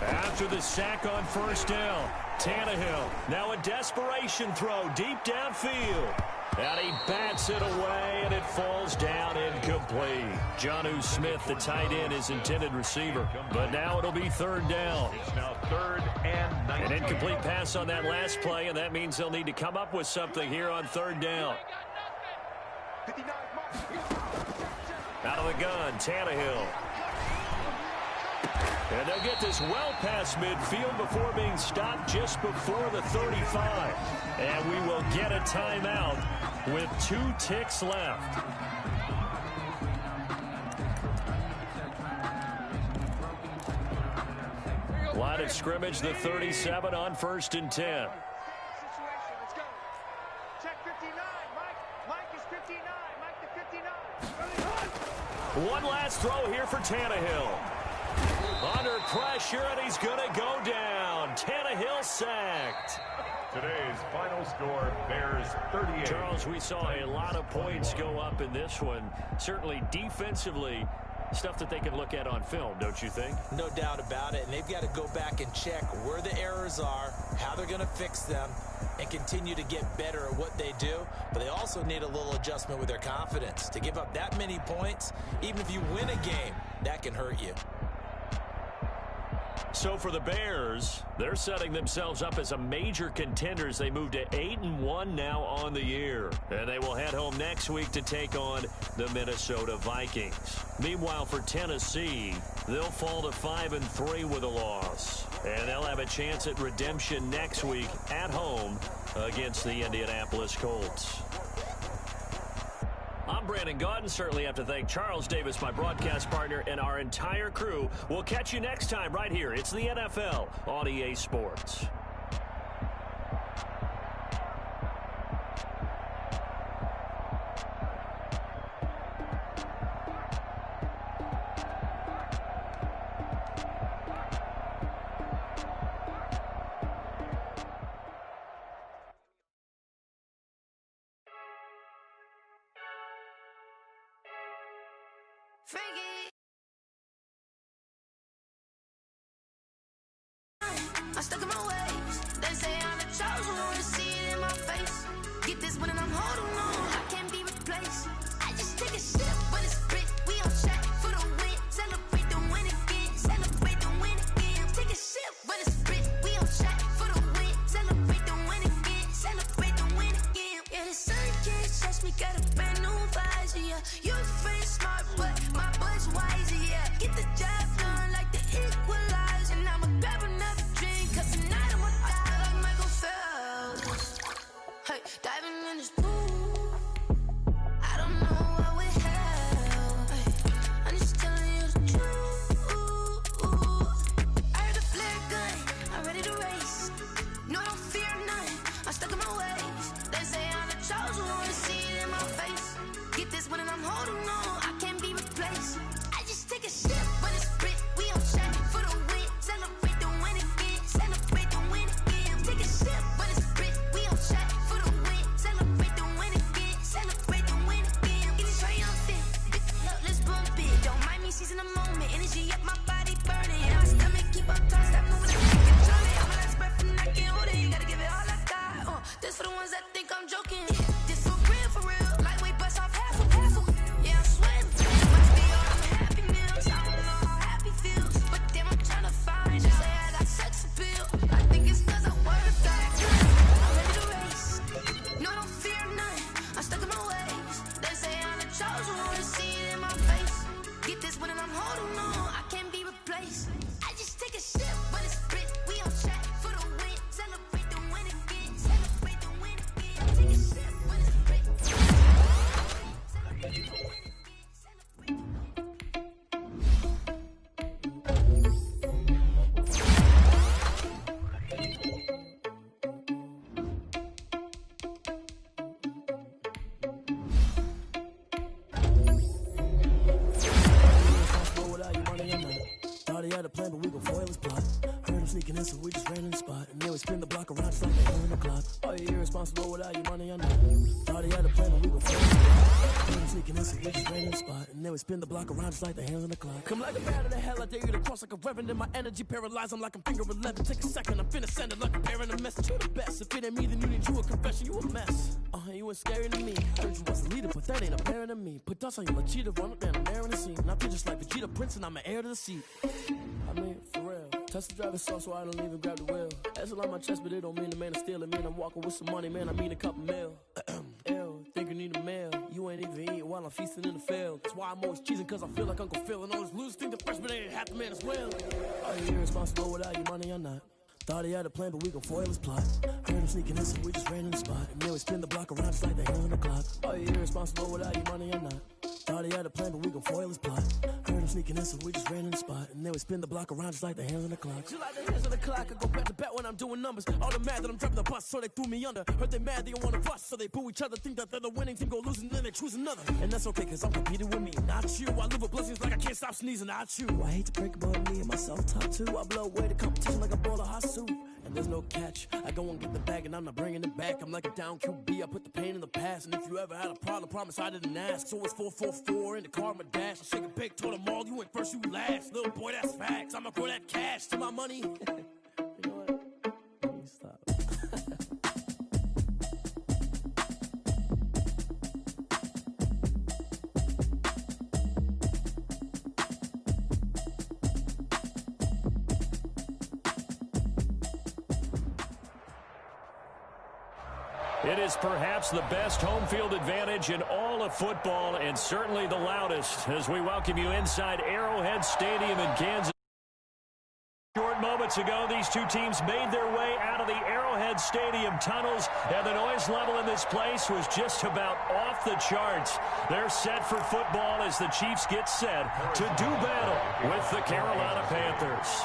After the sack on first down, Tannehill, now a desperation throw deep downfield. And he bats it away, and it falls down incomplete. Jonnu Smith, the tight end, his intended receiver. But now it'll be third down. It's now 3rd and 19. An incomplete pass on that last play, and that means they'll need to come up with something here on third down. Out of the gun, Tannehill. And they'll get this well past midfield before being stopped just before the 35. And we will get a timeout with 2 ticks left. Line of scrimmage, the 37 on 1st and 10. One last throw here for Tannehill. Under pressure, and he's going to go down. Tannehill sacked. Today's final score, Bears 38. Charles, we saw a lot of points go up in this one. Certainly defensively, stuff that they can look at on film, don't you think? No doubt about it, and they've got to go back and check where the errors are, how they're going to fix them, and continue to get better at what they do. But they also need a little adjustment with their confidence. To give up that many points, even if you win a game, that can hurt you. So for the Bears, they're setting themselves up as a major contender as they move to 8-1 now on the year. And they will head home next week to take on the Minnesota Vikings. Meanwhile, for Tennessee, they'll fall to 5-3 with a loss. And they'll have a chance at redemption next week at home against the Indianapolis Colts. I'm Brandon Gaudin. Certainly have to thank Charles Davis, my broadcast partner, and our entire crew. We'll catch you next time right here. It's the NFL on EA Sports. I'm stuck in my ways. They say I'm the chosen one, see it in my face. Get this one and I'm holding on, I can't be replaced. I just take a sip, but it's spit. We on track for the win. Celebrate the win again. Celebrate the win again. Take a sip, but it's spit. We on track for the win. Celebrate the win again. Celebrate the win again. Yeah, the sun can't touch me. Got a brand new visor. Yeah, you friend smart, but my bud's wiser. Yeah, get the job done like the equalizer. And I'ma grab another drink, 'cause tonight I'ma die like Michael Phelps. Hey, diving in this pool, I don't know what we have. Hey, I'm just telling you the truth. I heard the flare gun, I'm ready to race. No, I don't fear nothing, I'm stuck in my ways. They say I'm the chosen one, see it in my face. Get this one and I'm holding on, I can't be replaced. I just take a sip, but it's spit. We on track for the win. Celebrate the win again. Celebrate the win again. Take a sip, but it's spit. We on track for the win. Celebrate the win again. Celebrate the win again. Get it triumphant. Look, let's bump it. Don't mind me seizing the moment. Energy up my body burning. Yeah, my stomach keep up tight. Stop moving. I can drum it. I'm a last breath and I can't hold it. You gotta give it all I got. This for the ones that think I'm joking. This for real, for real. Lightweight bust off half of. Yeah, I'm sweating. Must be all them happy meals. I don't know how happy feels, but damn, I'm tryna find. Just say I got sex appeal. I think it's 'cause I work that. I'm ready to race. No, I don't fear nothing. I'm stuck in my ways. They say I'm the chosen one, see it in my face. Get this one and I'm holding on, I can't be replaced. I sneaking in, so we just ran in the spot. And then we spin the block around just like the hell in the clock. Are you irresponsible without your money or not? Thought he had a plan, but we gon' find sneaking in, so we just ran in the spot. And then we spin the block around just like the hands on the clock. Come like a bat in the hell, I dare you to cross like a reverend. In my energy paralyzed, I'm like I'm finger 11. Take a second, I'm finna send it like a parent a message. You the best, if it ain't me, then you need you a confession. You a mess. You ain't scary to me. Heard you was a leader, but that ain't apparent to me. Put dust on you like cheetah, run up down the air in the scene. I feel just like Vegeta Prince, and I'm an heir to the seat. I mean, for real. Tesla driver soft, so I don't even grab the wheel. That's on my chest, but it don't mean the man is stealing. Man, I'm walking with some money, man. I mean a couple mil. Ew, think you need a meal. You ain't even eating while I'm feasting in the field. That's why I'm always cheesing, cause I feel like Uncle Phil. And all this losers think the freshman ain't half the man as well. Are you irresponsible without your money or not? Thought he had a plan, but we gon' foil his plot. Heard him sneaking in, so we just ran in the spot. And then we spin the block around just like the hell on the clock. Are you irresponsible without your money or not? Thought he had a plan, but we gon' foil his plot. Heard him sneaking in, so we just ran in the spot. And then we spin the block around just like the hands on the clock. Just like the hands on the clock, I go back to back when I'm doing numbers. All the mad that I'm driving the bus, so they threw me under. Heard they mad, they don't wanna bust, so they boo each other. Think that they're the winning team, go losing, then they choose another. And that's okay, cause I'm competing with me, not you. I live with blessings like I can't stop sneezing, not you. I hate to break about me and myself top two. I blow away the competition like a bowl of hot soup. And there's no catch. I go and get the bag and I'm not bringing it back. I'm like a down QB, I put the pain in the past. And if you ever had a problem, promise I didn't ask. So it's 4-4-4 in the car, my dash. I shake a big, told them all, you went first, you last. Little boy, that's facts. I'ma throw that cash to my money. You know what? Let me stop. It is perhaps the best home field advantage in all of football, and certainly the loudest, as we welcome you inside Arrowhead Stadium in Kansas. Short moments ago, these two teams made their way out of the Arrowhead Stadium tunnels, and the noise level in this place was just about off the charts. They're set for football as the Chiefs get set to do battle with the Carolina Panthers.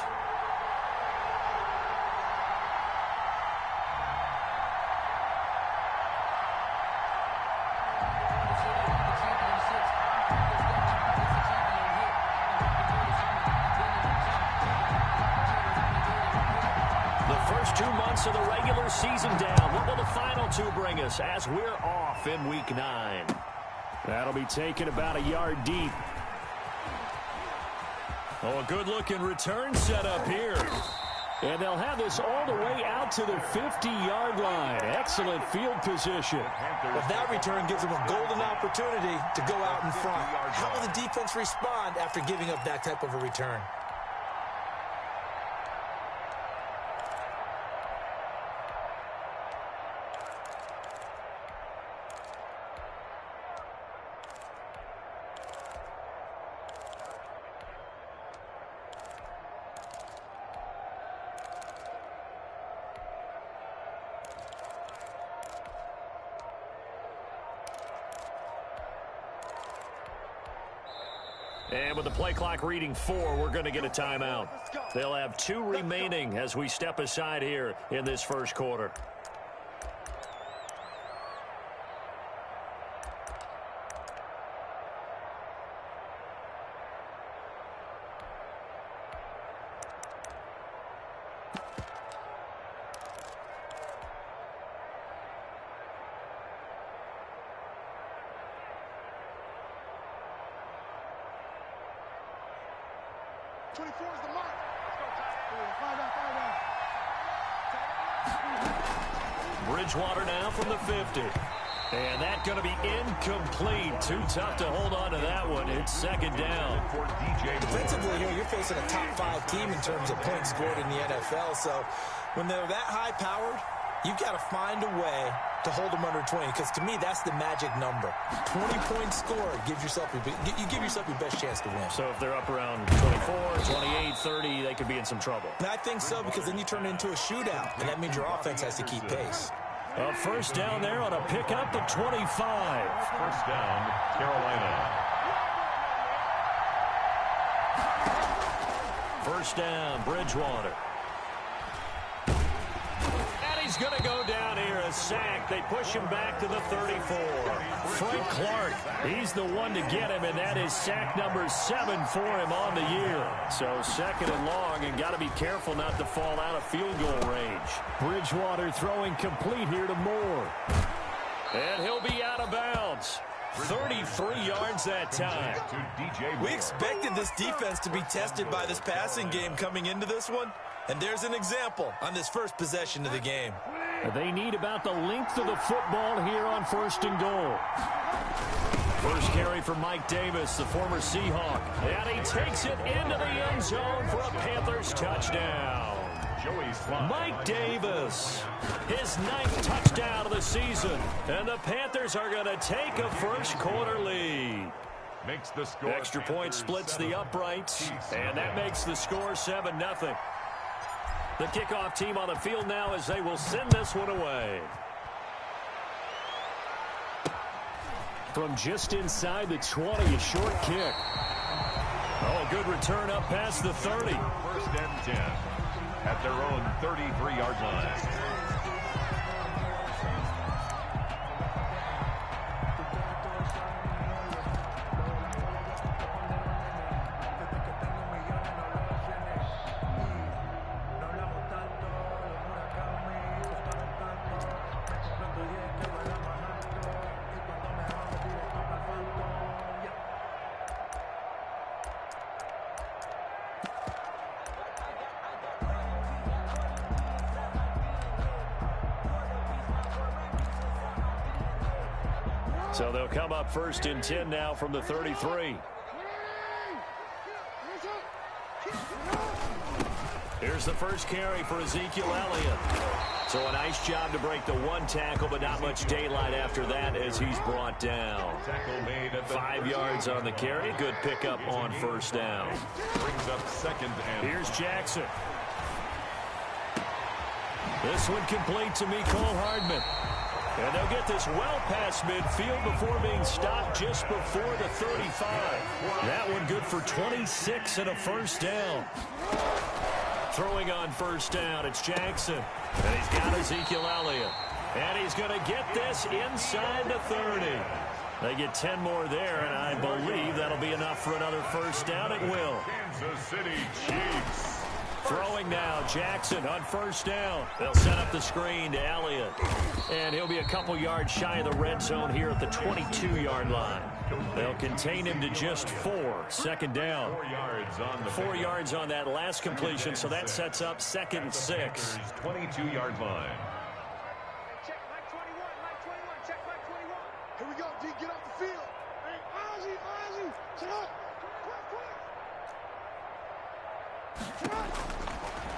Of the regular season down. What will the final two bring us as we're off in week 9? That'll be taken about a yard deep. Oh, a good-looking return set up here. And they'll have this all the way out to the 50-yard line. Excellent field position. But that return gives them a golden opportunity to go out in front. How will the defense respond after giving up that type of a return? And with the play clock reading 4, we're going to get a timeout. They'll have 2 remaining as we step aside here in this first quarter. Bridgewater now from the 50. And that's going to be incomplete. Too tough to hold on to that one. It's second down. Defensively here, you're facing a top 5 team in terms of points scored in the NFL. So when they're that high-powered, you've got to find a way to hold them under 20, because to me, that's the magic number. 20 points scored, you give yourself your best chance to win. So if they're up around 24, 28, 30, they could be in some trouble. And I think so, because then you turn it into a shootout, and that means your offense has to keep pace. A first down there on a pickup at 25. First down, Carolina. First down, Bridgewater. And he's going to go down here as sack. They push him back to the 34. Frank Clark, he's the one to get him, and that is sack number 7 for him on the year. So 2nd and long, and got to be careful not to fall out of field goal range. Bridgewater throwing complete here to Moore. And he'll be out of bounds. 33 yards that time. We expected this defense to be tested by this passing game coming into this one. And there's an example on this first possession of the game. They need about the length of the football here on 1st and goal. First carry for Mike Davis, the former Seahawk. And he takes it into the end zone for a Panthers touchdown. Mike Davis, his 9th touchdown of the season. And the Panthers are going to take a first quarter lead. Makes the score. Extra point splits the uprights, and that makes the score 7-0. The kickoff team on the field now as they will send this one away. From just inside the 20, a short kick. Oh, good return up past the 30. 1st and 10 at their own 33-yard line. So they'll come up 1st and 10 now from the 33. Here's the first carry for Ezekiel Elliott. So a nice job to break the 1 tackle, but not much daylight after that as he's brought down. 5 yards on the carry. Good pickup on 1st down. Brings up 2nd and. Here's Jackson. This one complete to Mecole Hardman. And they'll get this well past midfield before being stopped just before the 35. That one good for 26 and a 1st down. Throwing on 1st down, it's Jackson. And he's got Ezekiel Elliott. And he's going to get this inside the 30. They get 10 more there, and I believe that'll be enough for another 1st down. It will. Kansas City Chiefs. Throwing now, Jackson on 1st down. They'll set up the screen to Elliott. And he'll be a couple yards shy of the red zone here at the 22-yard line. They'll contain him to just 4. 2nd down. 4 yards on that last completion, so that sets up 2nd and 6. 22-yard line. Check Mike 21, Mike 21, check Mike 21. Here we go, D, get off the field. Hey, Ozzy, sit up.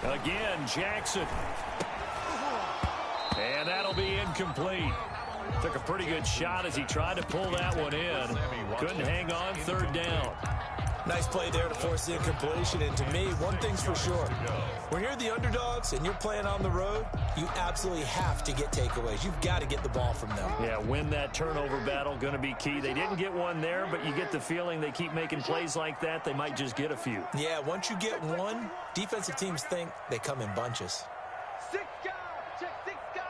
Again, Jackson. And that'll be incomplete. Took a pretty good shot as he tried to pull that one in. Couldn't hang on. 3rd down. Nice play there to force the incompletion. And to me, one thing's for sure. When you're the underdogs and you're playing on the road, you absolutely have to get takeaways. You've got to get the ball from them. Yeah, win that turnover battle, going to be key. They didn't get one there, but you get the feeling they keep making plays like that, they might just get a few. Yeah, once you get one, defensive teams think they come in bunches. 6 guys, check 6 guys.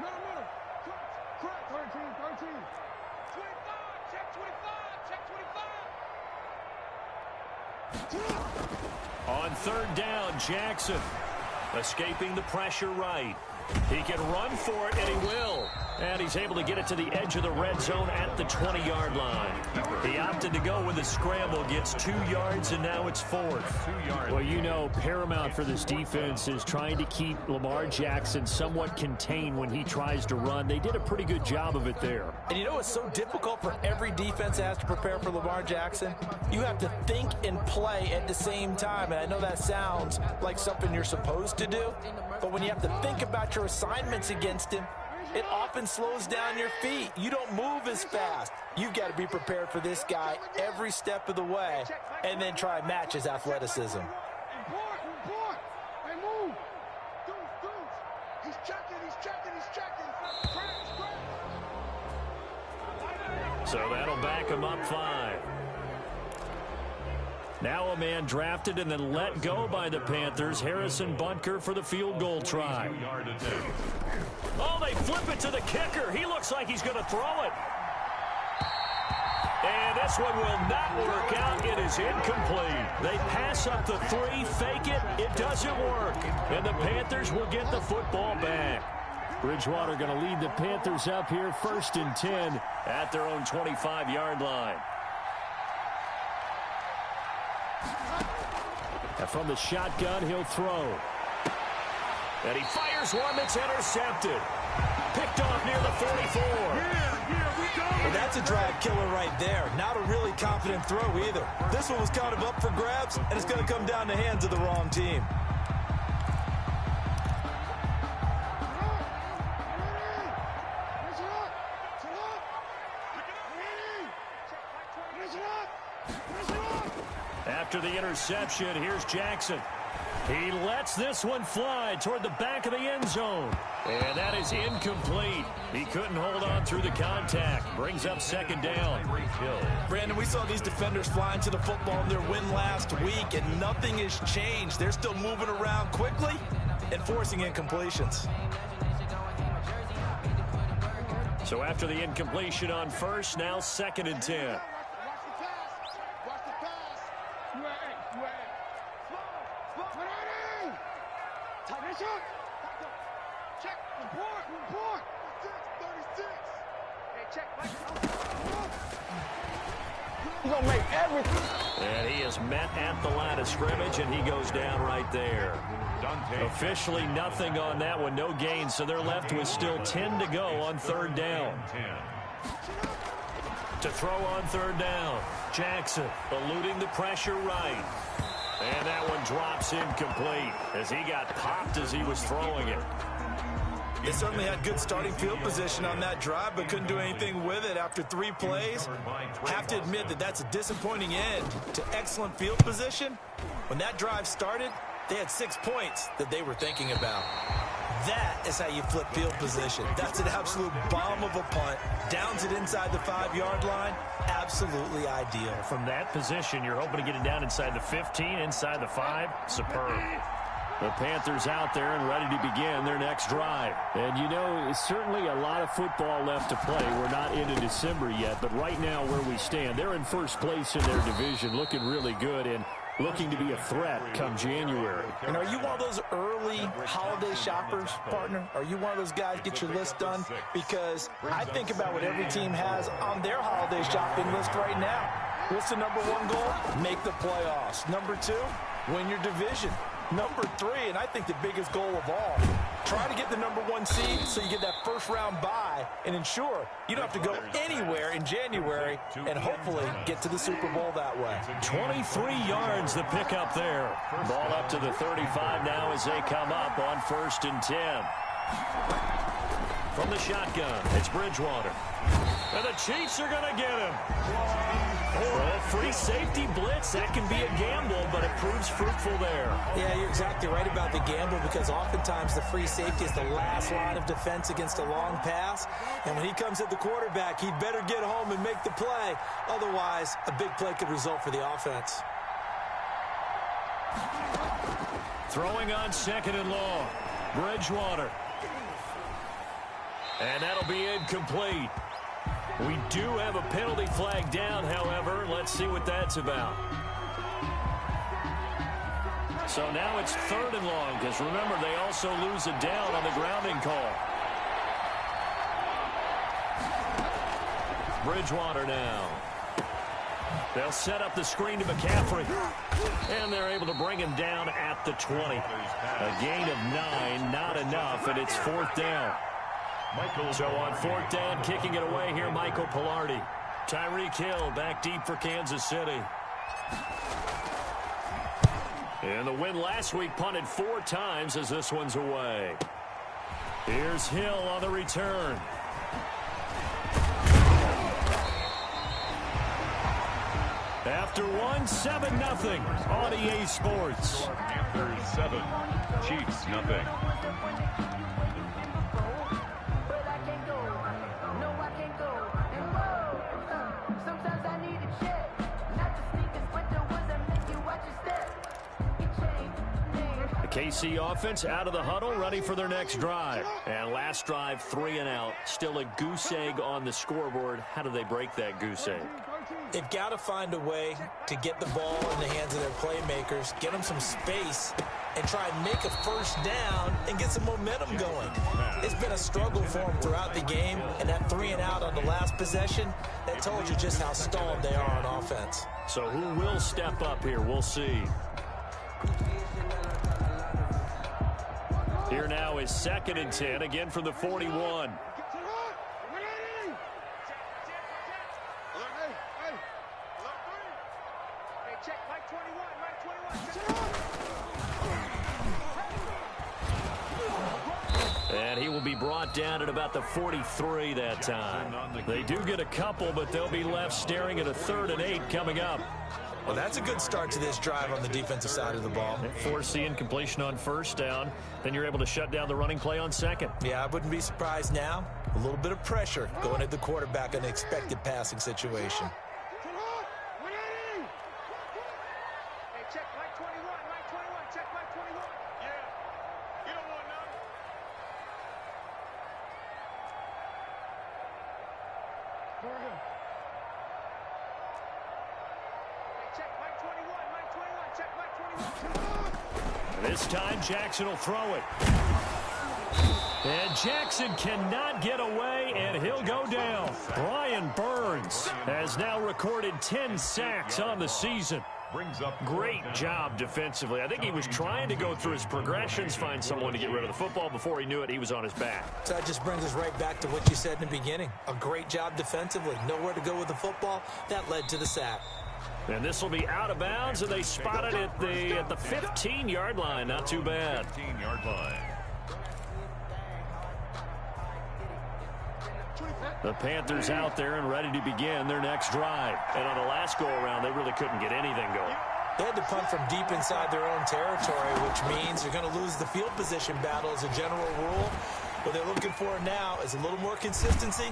No. Correct, 13. 25, check 25, check 25. On 3rd down, Jackson escaping the pressure right. He can run for it, and he will. And he's able to get it to the edge of the red zone at the 20-yard line. He opted to go with the scramble, gets 2 yards, and now it's 4th. 2 yards. Well, you know, paramount for this defense is trying to keep Lamar Jackson somewhat contained when he tries to run. They did a pretty good job of it there. And you know what's so difficult for every defense has to prepare for Lamar Jackson? You have to think and play at the same time. And I know that sounds like something you're supposed to do, but when you have to think about your assignments against him, it often slows down your feet. You don't move as fast. You've got to be prepared for this guy every step of the way and then try and match his athleticism. Report. Hey, move. Dudes. He's checking. So that'll back him up 5. Now a man drafted and then let go by the Panthers, Harrison Butker, for the field goal try. Oh, they flip it to the kicker. He looks like he's going to throw it. And this one will not work out. It is incomplete. They pass up the 3, fake it. It doesn't work. And the Panthers will get the football back. Bridgewater going to lead the Panthers up here, 1st and 10 at their own 25-yard line. And from the shotgun, he'll throw. And he fires one that's intercepted. Picked off near the 44. Well, that's a drive killer right there. Not a really confident throw either. This one was kind of up for grabs, and it's going to come down the hands of the wrong team. After the interception, here's Jackson. He lets this one fly toward the back of the end zone. And that is incomplete. He couldn't hold on through the contact. Brings up 2nd down. Brandon, we saw these defenders flying to the football in their win last week, and nothing has changed. They're still moving around quickly and forcing incompletions. So after the incompletion on 1st, now 2nd and 10. He's gonna make everything. And he is met at the line of scrimmage, and he goes down right there. Officially nothing on that one, no gain, so they're left with still 10 to go on 3rd down. To throw on 3rd down, Jackson eluding the pressure right. And that one drops incomplete as he got popped as he was throwing it. They certainly had good starting field position on that drive, but couldn't do anything with it after 3 plays. Have to admit that that's a disappointing end to excellent field position. When that drive started, they had 6 points that they were thinking about. That is how you flip field position. That's an absolute bomb of a punt. Downs it inside the 5-yard line. Absolutely ideal. From that position, you're hoping to get it down inside the 15, inside the 5. Superb. The Panthers out there and ready to begin their next drive. And, you know, certainly a lot of football left to play. We're not into December yet, but right now where we stand, they're in 1st place in their division, looking really good and looking to be a threat come January. And are you one of those early holiday shoppers, partner? Are you one of those guys get your list done? Because I think about what every team has on their holiday shopping list right now. What's the number 1 goal? Make the playoffs. Number 2, win your division. Number 3, and I think the biggest goal of all, try to get the number 1 seed so you get that 1st round bye and ensure you don't have to go anywhere in January and hopefully get to the Super Bowl that way. 23 yards the pickup there. Ball up to the 35 now as they come up on 1st and 10. From the shotgun, it's Bridgewater. And the Chiefs are going to get him. A free safety blitz, that can be a gamble, but it proves fruitful there. Yeah, you're exactly right about the gamble because oftentimes the free safety is the last line of defense against a long pass. And when he comes at the quarterback, he'd better get home and make the play. Otherwise, a big play could result for the offense. Throwing on 2nd and long. Bridgewater. And that'll be incomplete. We do have a penalty flag down, however. Let's see what that's about. So now it's 3rd and long, because remember, they also lose a down on the grounding call. Bridgewater now. They'll set up the screen to McCaffrey. And they're able to bring him down at the 20. A gain of 9, not enough, and it's 4th down. So on 4th down, kicking it away here, Michael Pilardi. Tyreek Hill back deep for Kansas City. And the win last week punted 4 times as this one's away. Here's Hill on the return. After 1-7-0 on EA Sports. Panthers 7, Chiefs 0. The KC offense out of the huddle, ready for their next drive. And last drive, 3 and out. Still a goose egg on the scoreboard. How do they break that goose egg? They've got to find a way to get the ball in the hands of their playmakers, get them some space, and try and make a first down and get some momentum going. It's been a struggle for them throughout the game, and that 3 and out on the last possession, that told you just how stalled they are on offense. So who will step up here? We'll see. Here now is 2nd and 10, again from the 41. And he will be brought down at about the 43 that time. They do get a couple, but they'll be left staring at a 3rd and 8 coming up. Well, that's a good start to this drive on the defensive side of the ball. Force the incompletion on 1st down. Then you're able to shut down the running play on 2nd. Yeah, I wouldn't be surprised now. A little bit of pressure going at the quarterback in an expected passing situation. This time, Jackson will throw it. And Jackson cannot get away, and he'll go down. Brian Burns has now recorded 10 sacks on the season. Great job defensively. I think he was trying to go through his progressions, find someone to get rid of the football. Before he knew it, he was on his back. So that just brings us right back to what you said in the beginning. A great job defensively. Nowhere to go with the football. That led to the sack. And this will be out of bounds, and they spot it at the 15-yard line. Not too bad. 15-yard line. The Panthers out there and ready to begin their next drive. And on the last go-around, they really couldn't get anything going. They had to punt from deep inside their own territory, which means you're going to lose the field position battle as a general rule. What they're looking for now is a little more consistency,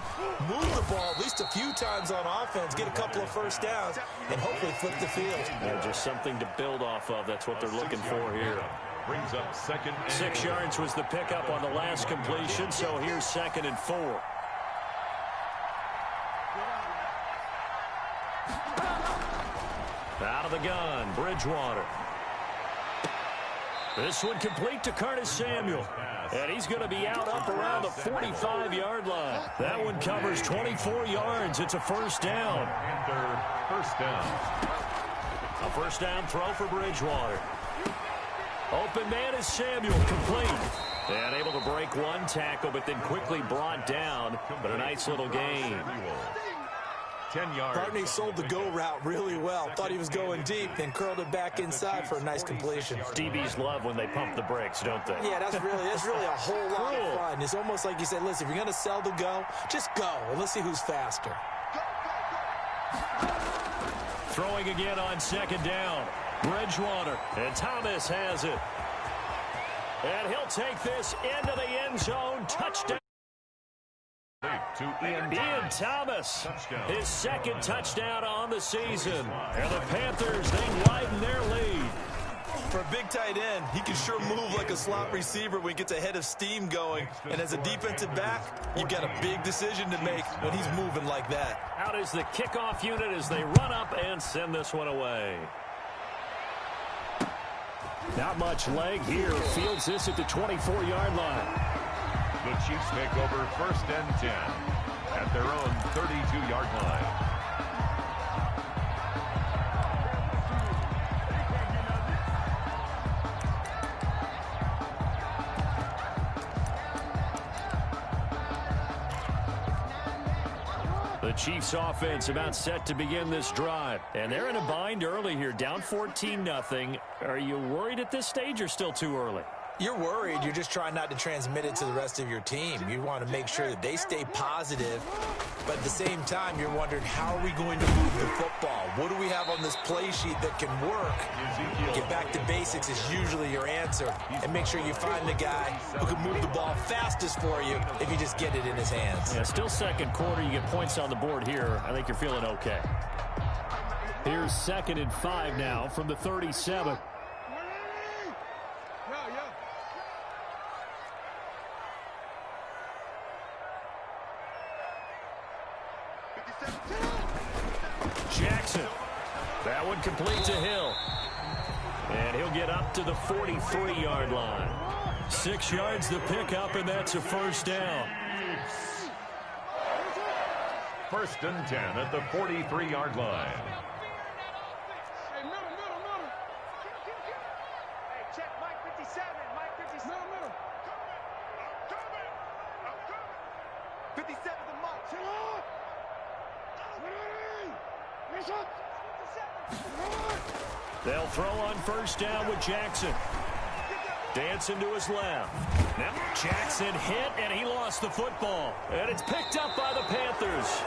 move the ball at least a few times on offense, get a couple of first downs, and hopefully flip the field. Yeah, just something to build off of. That's what they're looking for here. Brings up 2nd and 6 yards was the pickup on the last completion, so here's 2nd and 4. Out of the gun, Bridgewater. This one complete to Curtis Samuel. And he's going to be out up around the 45-yard line. That one covers 24 yards. It's a first down. First down. A first down throw for Bridgewater. Open man is Samuel, complete. And able to break one tackle, but then quickly brought down. But a nice little gain. 10 yards. Barney sold the go route really well. Thought he was going deep, then curled it back inside for a nice completion. DBs love when they pump the brakes, don't they? Yeah, that's really a whole lot of fun. It's almost like you said, listen, if you're going to sell the go, just go, and let's see who's faster. Throwing again on 2nd down. Bridgewater, and Thomas has it. And he'll take this into the end zone. Touchdown. To Ian Thomas, touchdown. His 2nd touchdown on the season. And the Panthers, they widen their lead. For a big tight end, he can sure move like a slot receiver when he gets a head of steam going. And as a defensive back, you've got a big decision to make when he's moving like that. Out is the kickoff unit as they run up and send this one away. Not much leg here. Fields this at the 24-yard line. The Chiefs take over 1st and 10 at their own 32-yard line. The Chiefs offense about set to begin this drive. And they're in a bind early here, down 14-0. Are you worried at this stage or still too early? You're worried. You're just trying not to transmit it to the rest of your team. You want to make sure that they stay positive, but at the same time, you're wondering, how are we going to move the football? What do we have on this play sheet that can work? Get back to basics is usually your answer, and make sure you find the guy who can move the ball fastest for you if you just get it in his hands. Yeah, still 2nd quarter. You get points on the board here. I think you're feeling okay. Here's 2nd and 5 now from the 37. Jackson. That one complete to Hill. And he'll get up to the 43-yard line. 6 yards to pick up, and that's a first down. 1st and 10 at the 43-yard line. They'll throw on 1st down with Jackson. Dancing to his left. Now Jackson hit, and he lost the football. And it's picked up by the Panthers.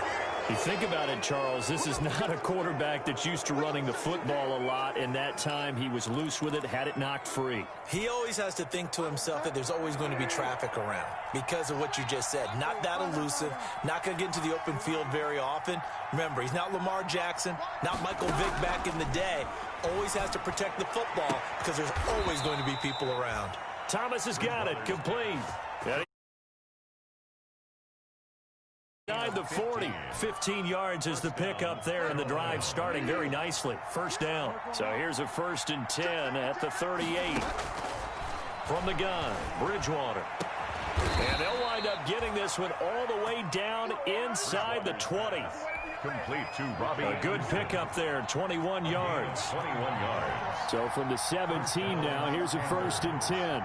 You think about it, Charles, this is not a quarterback that's used to running the football a lot, and that time he was loose with it, had it knocked free. He always has to think to himself that there's always going to be traffic around because of what you just said. Not that elusive, not going to get into the open field very often. Remember, he's not Lamar Jackson, not Michael Vick back in the day. Always has to protect the football because there's always going to be people around. Thomas has got it, complete. Inside the 40, 15 yards is the pickup there, and the drive starting very nicely. 1st down. So here's a 1st and 10 at the 38. From the gun, Bridgewater. And they'll wind up getting this one all the way down inside the 20. Complete to Robbie. A good pickup there, 21 yards. 21 yards. So from the 17 now, here's a 1st and 10.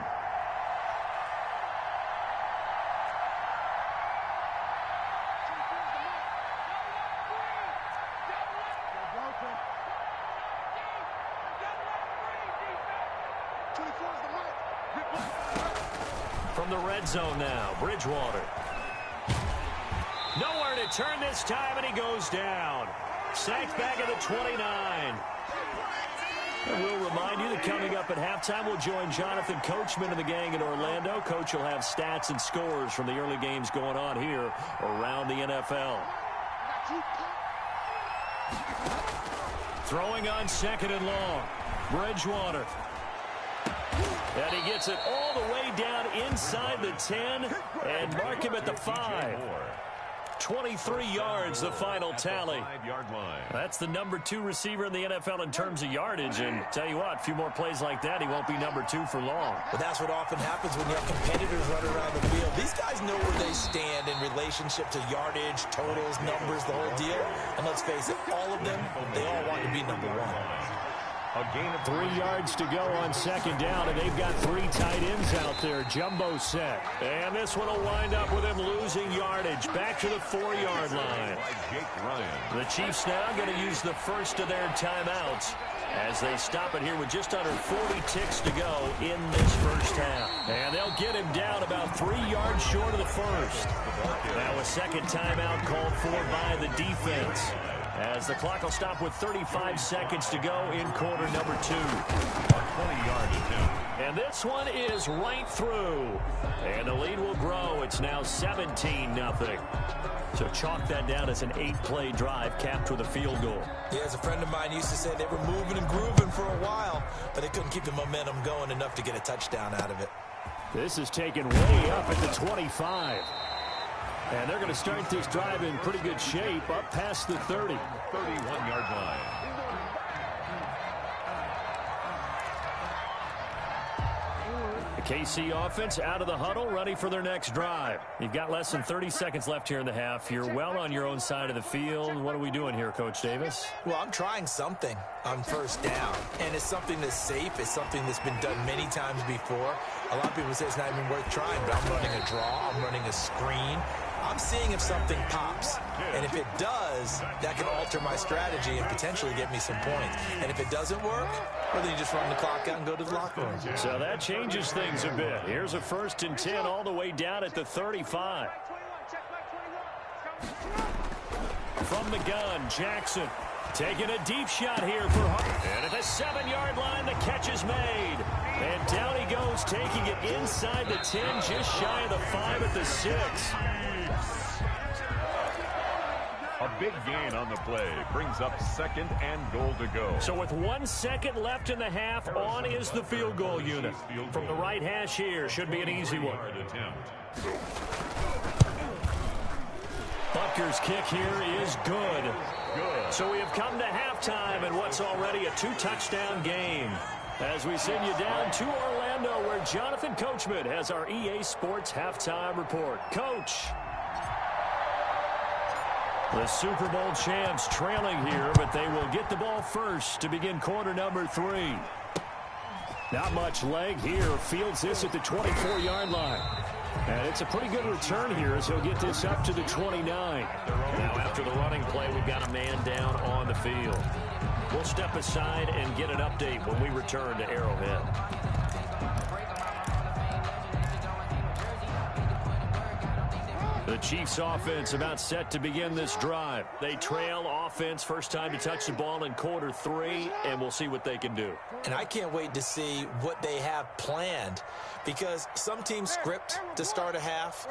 From the red zone now, Bridgewater. Nowhere to turn this time, and he goes down. Sacked back at the 29. And we'll remind you that coming up at halftime, we'll join Jonathan Coachman and the gang in Orlando. Coach will have stats and scores from the early games going on here around the NFL. Throwing on 2nd and long. Bridgewater. And he gets it all the way down inside the 10 and mark him at the 5. 23 yards, the final tally. That's the number 2 receiver in the NFL in terms of yardage. And tell you what, a few more plays like that, he won't be number 2 for long. But that's what often happens when you have competitors running around the field. These guys know where they stand in relationship to yardage, totals, numbers, the whole deal. And let's face it, all of them, they all want to be number 1. A gain of 3 yards to go on 2nd down, and they've got 3 tight ends out there. Jumbo set. And this one will wind up with him losing yardage. Back to the 4-yard line. The Chiefs now going to use the first of their timeouts as they stop it here with just under 40 ticks to go in this first half. And they'll get him down about 3 yards short of the first. Now a second timeout called for by the defense, as the clock will stop with 35 seconds to go in quarter number 2. 20-yard attempt. And this one is right through. And the lead will grow. It's now 17-0. So chalk that down as an 8-play drive capped with a field goal. Yeah, as a friend of mine used to say, they were moving and grooving for a while, but they couldn't keep the momentum going enough to get a touchdown out of it. This is taken way up at the 25. And they're going to start this drive in pretty good shape up past the 30. 31-yard line. The KC offense out of the huddle, ready for their next drive. You've got less than 30 seconds left here in the half. You're well on your own side of the field. What are we doing here, Coach Davis? Well, I'm trying something on 1st down, and it's something that's safe. It's something that's been done many times before. A lot of people say it's not even worth trying, but I'm running a draw. I'm running a screen. I'm seeing if something pops. And if it does, that can alter my strategy and potentially get me some points. And if it doesn't work, well, then you just run the clock out and go to the locker room. So that changes things a bit. Here's a 1st and 10 all the way down at the 35. From the gun, Jackson taking a deep shot here for Hart. And at the 7-yard line, the catch is made. And down he goes, taking it inside the 10, just shy of the 5 at the 6. A big gain on the play brings up 2nd and goal to go. So with 1 second left in the half, on is the field goal unit. From the right hash here, should be an easy one. But Rutgers kick here is good. So we have come to halftime in what's already a 2-touchdown game. As we send you down to Orlando, where Jonathan Coachman has our EA Sports halftime report. Coach. The Super Bowl champs trailing here, but they will get the ball first to begin quarter number 3. Not much leg here. Fields this at the 24-yard line. And it's a pretty good return here as he'll get this up to the 29. Now after the running play, we've got a man down on the field. We'll step aside and get an update when we return to Arrowhead. The Chiefs offense about set to begin this drive. They trail offense, first time to touch the ball in quarter 3, and we'll see what they can do. And I can't wait to see what they have planned, because some teams script to start a half.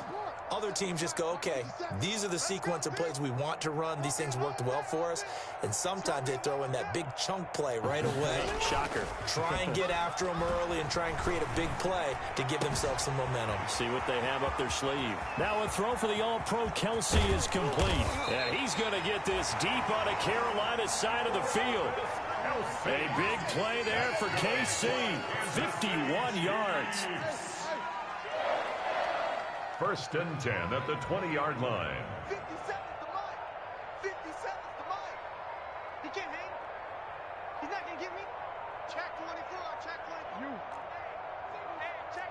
Other teams just go, okay, these are the sequence of plays we want to run. These things worked well for us. And sometimes they throw in that big chunk play right away. Shocker. Try and get after them early and try and create a big play to give themselves some momentum. See what they have up their sleeve. Now a throw for the All-Pro Kelsey is complete. And he's going to get this deep on a Carolina side of the field. A big play there for KC. 51 yards. First and 10 at the 20-yard line. 57's the mine. 57's the mine. He can't hang. He's not going to get me. Check 24. Check 24. You. Hey, check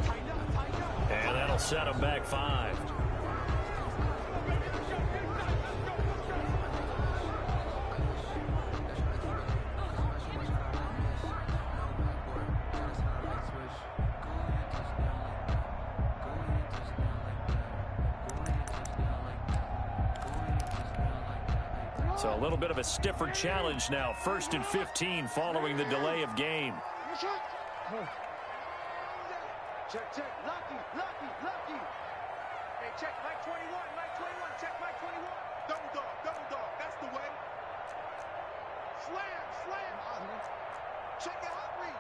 24. Tighten up, tighten up. And that'll set him back 5. So a little bit of a stiffer challenge now. 1st and 15 following the delay of game. Check, check. Lucky. Hey, check Mike 21. Check Mike 21. Double dog. That's the way. Slam. Check it out, read.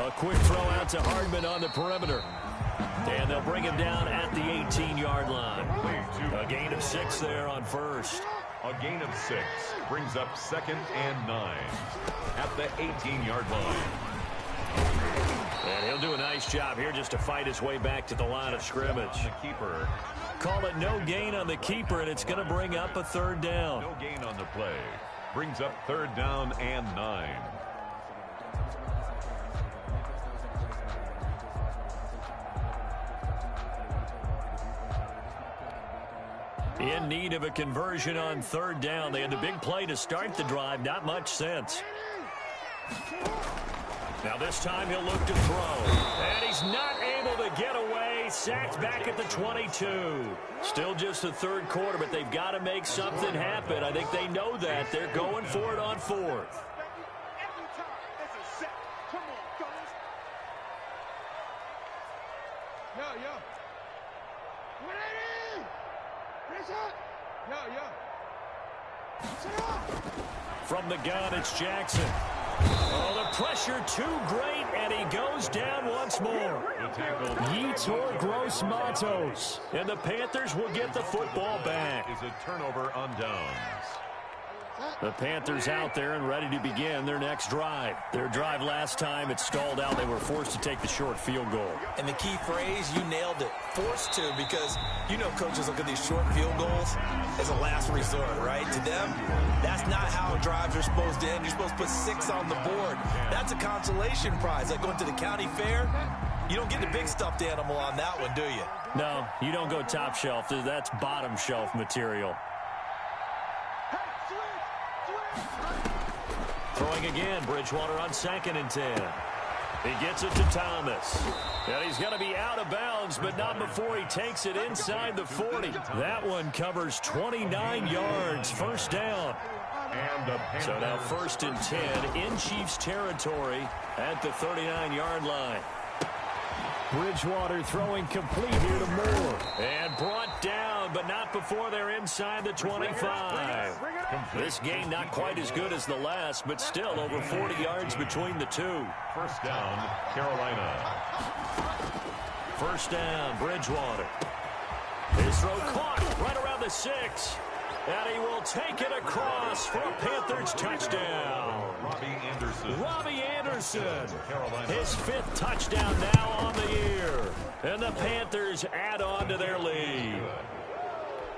A quick throw out to Hardman on the perimeter. And they'll bring him down at the 18-yard line. A gain of 6 there on first. A gain of 6 brings up 2nd and 9 at the 18-yard line. And he'll do a nice job here just to fight his way back to the line of scrimmage. The keeper. Call it no gain on the keeper, and it's going to bring up a 3rd down. No gain on the play. Brings up 3rd down and 9. In need of a conversion on 3rd down. They had the big play to start the drive. Not much sense. Now this time he'll look to throw. And he's not able to get away. Sacked back at the 22. Still just the 3rd quarter, but they've got to make something happen. I think they know that. They're going for it on 4th. From the gun, it's Jackson. Oh, the pressure too great, and he goes down once more. Yetur Gross-Matos. And the Panthers will get the football back. Is a turnover on downs. The Panthers out there and ready to begin their next drive. Their drive last time, it stalled out. They were forced to take the short field goal. And the key phrase, you nailed it. Forced to, because you know coaches look at these short field goals as a last resort, right? To them, that's not how drives are supposed to end. You're supposed to put 6 on the board. That's a consolation prize. Like going to the county fair, you don't get the big stuffed animal on that one, do you? No, you don't go top shelf. That's bottom shelf material. Throwing again, Bridgewater on 2nd and 10. He gets it to Thomas. And he's going to be out of bounds, but not before he takes it inside the 40. That one covers 29 yards, 1st down. So now 1st and 10 in Chiefs territory at the 39-yard line. Bridgewater throwing complete here to Moore. And brought down, but not before they're inside the 25. This game not quite as good as the last, but still over 40 yards between the two. First down, Carolina. First down, Bridgewater. His throw caught right around the 6. And he will take it across for a Panthers touchdown. Robbie Anderson. His 5th touchdown now on the year. And the Panthers add on to their lead.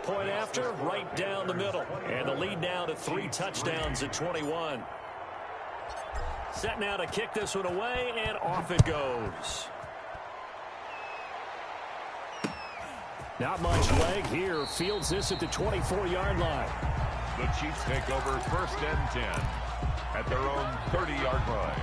Point after, right down the middle. And the lead now to 3 touchdowns at 21. Set now to kick this one away, and off it goes. Not much leg here. Fields this at the 24-yard line. The Chiefs take over 1st and 10 at their own 30-yard line.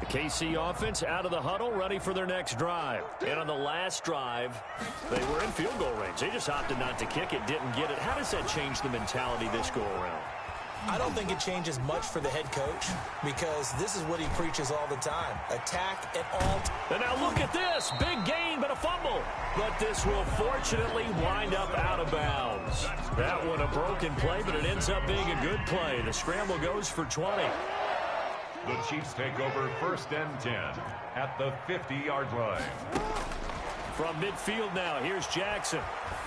The KC offense out of the huddle, ready for their next drive. And on the last drive, they were in field goal range. They just opted not to kick it, didn't get it. How does that change the mentality this go-around? I don't think it changes much for the head coach because this is what he preaches all the time. Attack at all. And now look at this. Big gain, but a fumble. But this will fortunately wind up out of bounds. That one a broken play, but it ends up being a good play. The scramble goes for 20. The Chiefs take over 1st and 10 at the 50-yard line. From midfield now, here's Jackson.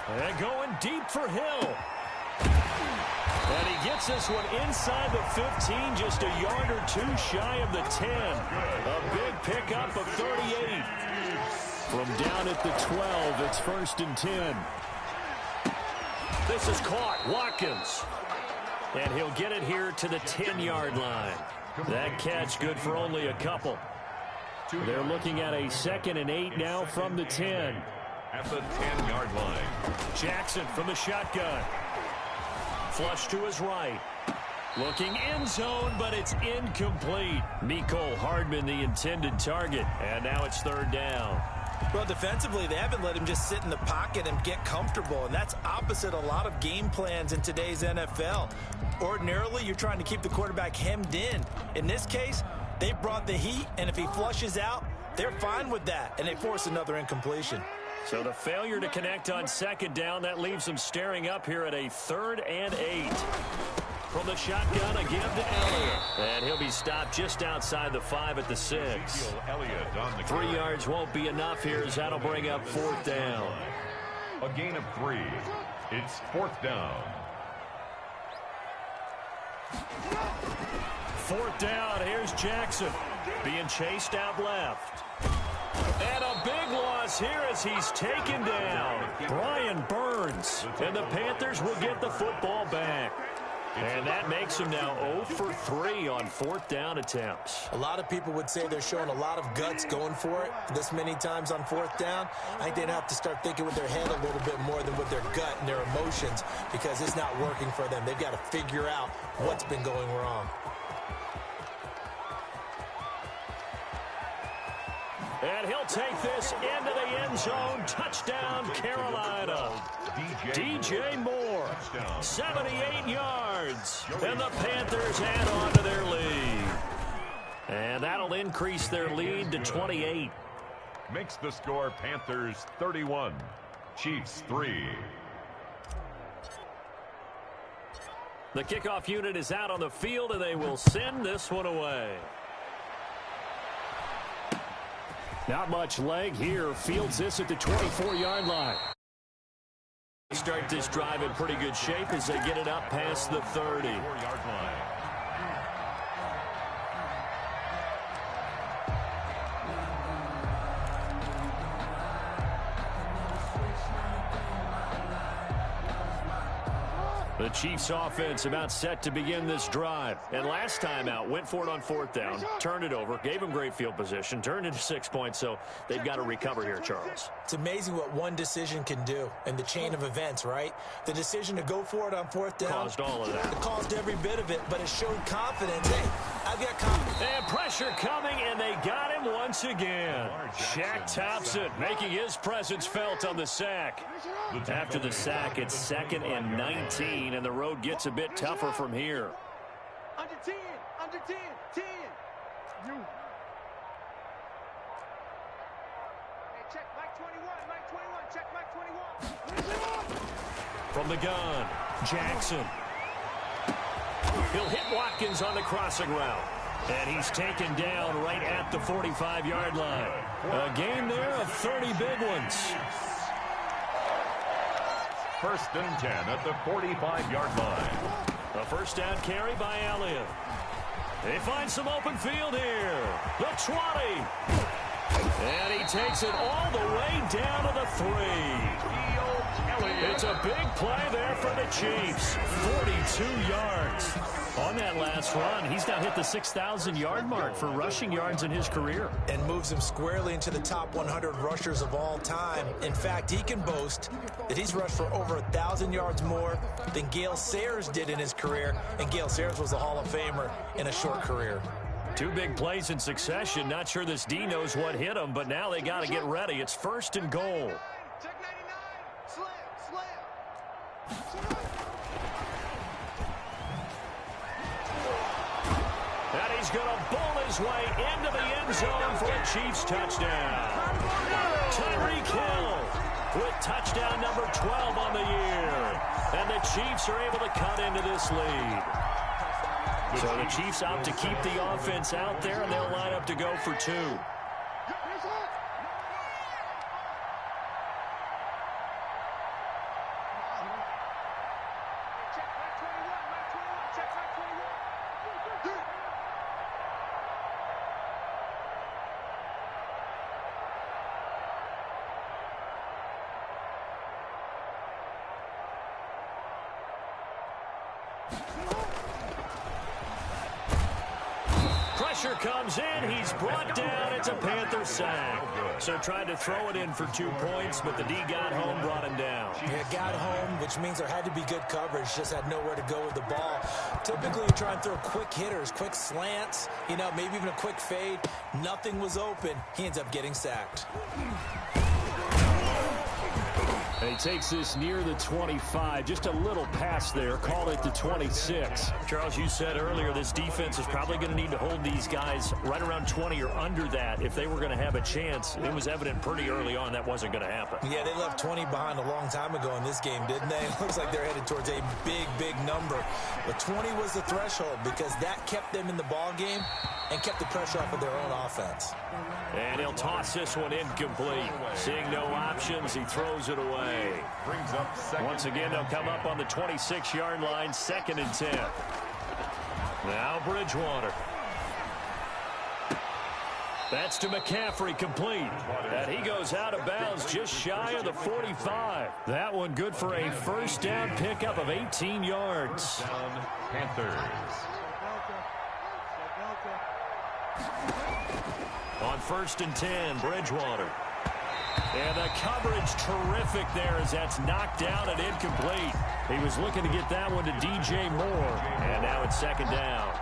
And going deep for Hill. And he gets this one inside the 15, just a yard or 2 shy of the 10. A big pickup of 38. From down at the 12, it's 1st and 10. This is caught. Watkins. And he'll get it here to the 10-yard line. That catch good for only a couple. They're looking at a 2nd and 8 now from the 10. At the 10-yard line. Jackson from the shotgun. Flush to his right. Looking end zone, but it's incomplete. Mecole Hardman, the intended target. And now it's 3rd down. Well, defensively, they haven't let him just sit in the pocket and get comfortable, and that's opposite a lot of game plans in today's NFL. Ordinarily, you're trying to keep the quarterback hemmed in. In this case, they brought the heat, and if he flushes out, they're fine with that, and they force another incompletion. So the failure to connect on 2nd down, that leaves them staring up here at a 3rd and 8. From the shotgun again to Elliott. And he'll be stopped just outside the 5 at the 6. 3 yards won't be enough here as that'll bring up 4th down. A gain of 3. It's 4th down. 4th down, here's Jackson. Being chased out left. And a big loss here as he's taken down. Brian Burns. And the Panthers will get the football back. And that makes him now 0 for 3 on 4th down attempts. A lot of people would say they're showing a lot of guts going for it this many times on 4th down. I think they'd have to start thinking with their head a little bit more than with their gut and their emotions because it's not working for them. They've got to figure out what's been going wrong. And he'll take this into the end zone. Touchdown, Carolina. DJ Moore, 78 yards. And the Panthers add on to their lead. And that'll increase their lead to 28. Makes the score Panthers 31, Chiefs 3. The kickoff unit is out on the field, and they will send this one away. Not much leg here. Fields this at the 24-yard line. Start this drive in pretty good shape as they get it up past the 30. The Chiefs offense about set to begin this drive. And last time out, went for it on 4th down, turned it over, gave them great field position, turned into 6 points, so they've got to recover here, Charles. It's amazing what one decision can do in the chain of events, right? The decision to go for it on 4th down caused all of that. It caused every bit of it, but it showed confidence. Hey, I've got confidence. And pressure coming, and they got him once again. Shaq Thompson making his presence felt on the sack. After the sack, it's 2nd and 19, and the road gets a bit tougher from here. Under 10, under 10, 10. You. Hey, check Mike 21, Mike 21, check Mike 21. From the gun, Jackson. He'll hit Watkins on the crossing route. And he's taken down right at the 45-yard line. A game there of 30 big ones. 1st and 10 at the 45-yard line. A first down carry by Elliott. They find some open field here. The 20. And he takes it all the way down to the 3. It's a big play there for the Chiefs. 42 yards. On that last run, he's now hit the 6,000-yard mark for rushing yards in his career. And moves him squarely into the top 100 rushers of all time. In fact, he can boast that he's rushed for over 1,000 yards more than Gale Sayers did in his career. And Gale Sayers was a Hall of Famer in a short career. 2 big plays in succession. Not sure this D knows what hit him, but now they got to get ready. It's 1st and goal. Check 99, slam. And he's going to bull his way into the end zone for a Chiefs touchdown. Tyreek Hill with touchdown number 12 on the year. And the Chiefs are able to cut into this lead. So the Chiefs opt to keep the offense out there, and they'll line up to go for 2. Pressure comes in. He's brought down. It's a Panther sack. So tried to throw it in for 2 points, but the D got home, brought him down. Yeah, got home, which means there had to be good coverage. Just had nowhere to go with the ball. Typically, you try and throw quick hitters, quick slants, maybe even a quick fade. Nothing was open. He ends up getting sacked. And he takes this near the 25. Just a little pass there. Called it the 26. Charles, you said earlier this defense is probably going to need to hold these guys right around 20 or under that if they were going to have a chance. It was evident pretty early on that wasn't going to happen. Yeah, they left 20 behind a long time ago in this game, didn't they? It looks like they're headed towards a big, big number. But 20 was the threshold because that kept them in the ball game and kept the pressure off of their own offense. And he'll toss this one incomplete. Seeing no options, he throws it away. Brings up Once again, they'll come up on the 26-yard line, 2nd and 10. Now Bridgewater. That's to McCaffrey, complete. And he goes out of bounds just shy of the 45. That one good for a first down pickup of 18 yards. Down Panthers. On 1st and 10, Bridgewater. And the coverage terrific there as that's knocked down and incomplete. He was looking to get that one to DJ Moore. And now it's 2nd down.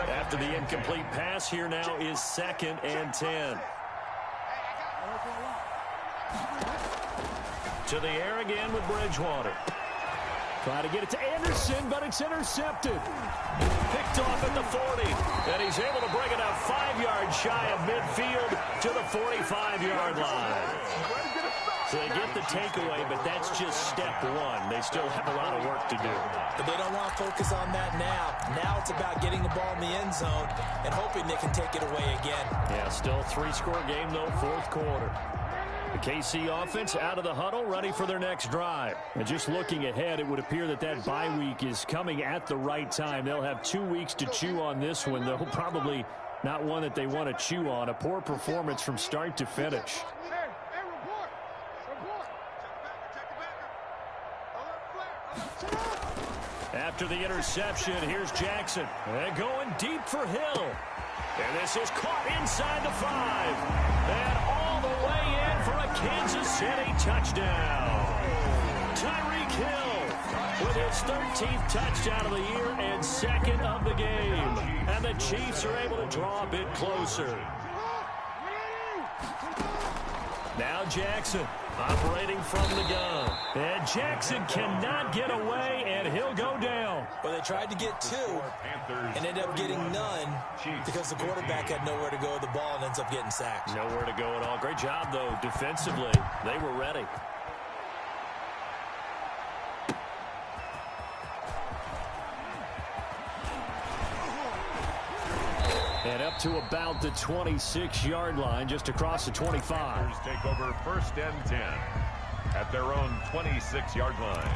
After the incomplete pass, here now is 2nd and 10. To the air again with Bridgewater. Try to get it to Anderson, but it's intercepted. Picked off at the 40. And he's able to bring it out 5 yards shy of midfield to the 45-yard line. So they get the takeaway, but that's just step 1. They still have a lot of work to do. But they don't want to focus on that now. Now it's about getting the ball in the end zone and hoping they can take it away again. Yeah, still a 3-score game, though, 4th quarter. The KC offense out of the huddle, ready for their next drive. And just looking ahead, it would appear that that bye week is coming at the right time. They'll have 2 weeks to chew on this one, though probably not one that they want to chew on. A poor performance from start to finish. After the interception, here's Jackson. And going deep for Hill. And this is caught inside the 5. And all the way in for a Kansas City touchdown. Tyreek Hill with his 13th touchdown of the year and second of the game. And the Chiefs are able to draw a bit closer. Now Jackson operating from the gun. And Jackson cannot get away, and he'll go down. Well, they tried to get 2 and ended up getting none because the quarterback had nowhere to go with the ball and ends up getting sacked. Nowhere to go at all. Great job, though, defensively. They were ready. And up to about the 26-yard line, just across the 25. Take over 1st and 10 at their own 26-yard line.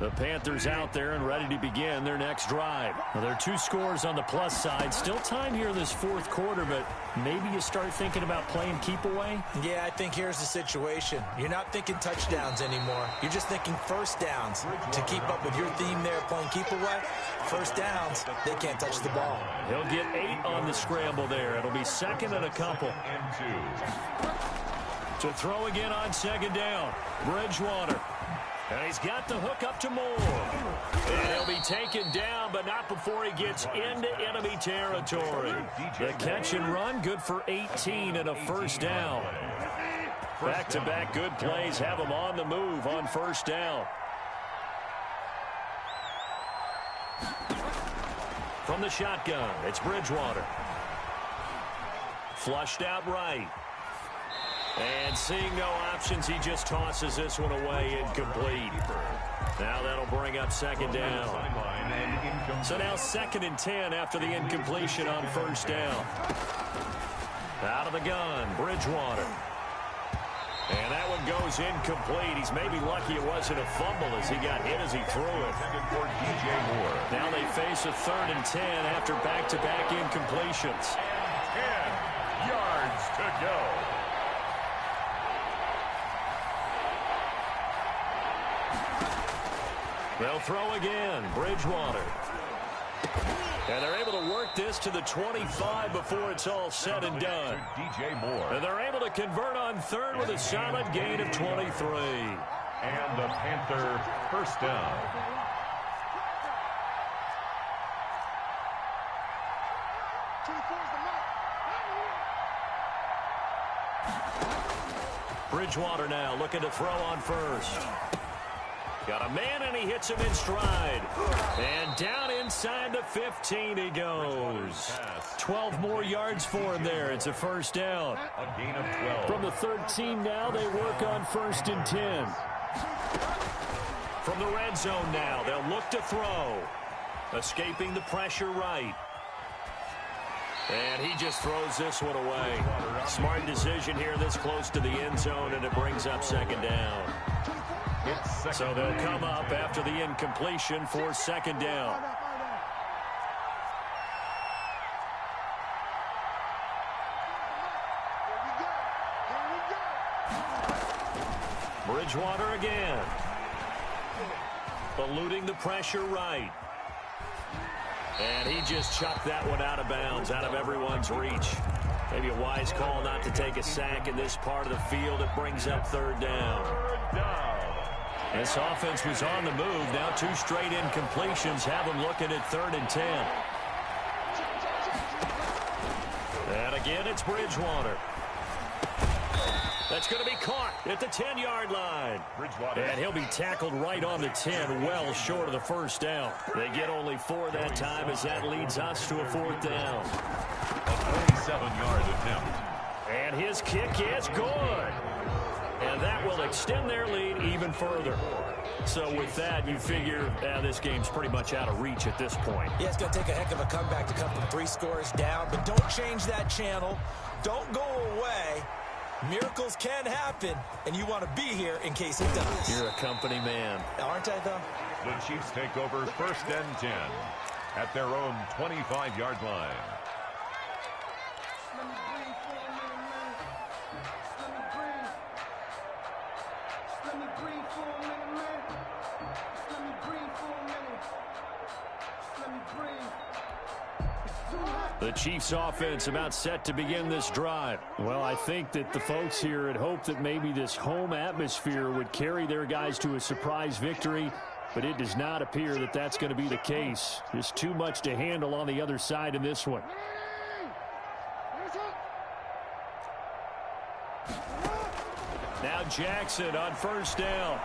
The Panthers out there and ready to begin their next drive. Well, there are 2 scores on the plus side. Still time here in this 4th quarter, but maybe you start thinking about playing keep away? Yeah, I think here's the situation. You're not thinking touchdowns anymore. You're just thinking first downs. To keep up with your theme there, playing keep away, first downs, they can't touch the ball. He'll get 8 on the scramble there. It'll be 2nd and a couple. To throw again on 2nd down, Bridgewater. And he's got the hook up to Moore. And he'll be taken down, but not before he gets into enemy territory. The catch and run, good for 18 and a first down. Back-to-back good plays have him on the move on first down. From the shotgun, it's Bridgewater. Flushed out right. And seeing no options, he just tosses this one away, incomplete. Now that'll bring up 2nd down. So now 2nd and 10 after the incompletion on first down. Out of the gun, Bridgewater. And that one goes incomplete. He's maybe lucky it wasn't a fumble as he got hit as he threw it. Now they face a 3rd and 10 after back-to-back incompletions. 10 yards to go. They'll throw again, Bridgewater. And they're able to work this to the 25 before it's all said and done. DJ Moore. And they're able to convert on 3rd with a solid gain of 23. And the Panther first down. Bridgewater now looking to throw on first. Got a man, and he hits him in stride. And down inside the 15 he goes. 12 more yards for him there. It's a first down. A gain of 12. From the 13 now, they work on 1st and 10. From the red zone now, they'll look to throw. Escaping the pressure right. And he just throws this one away. Smart decision here this close to the end zone, and it brings up 2nd down. So they'll come up after the incompletion for 2nd down. Bridgewater again. Eluding the pressure right. And he just chucked that one out of bounds, out of everyone's reach. Maybe a wise call not to take a sack in this part of the field. It brings up 3rd down. This offense was on the move. Now 2 straight incompletions have them looking at 3rd and 10. And again, it's Bridgewater. That's going to be caught at the 10-yard line. And he'll be tackled right on the 10, well short of the first down. They get only 4 that time as that leads us to a 4th down. A 27-yard attempt. And his kick is good. And that will extend their lead even further. So with that, you figure this game's pretty much out of reach at this point. Yeah, it's going to take a heck of a comeback to come from 3 scores down. But don't change that channel. Don't go away. Miracles can happen, and you want to be here in case it does. You're a company man. Aren't I, though? The Chiefs take over 1st and 10 at their own 25-yard line. The Chiefs offense about set to begin this drive. Well, I think that the folks here had hoped that maybe this home atmosphere would carry their guys to a surprise victory, but it does not appear that that's going to be the case. Just too much to handle on the other side in this one. Now Jackson on first down.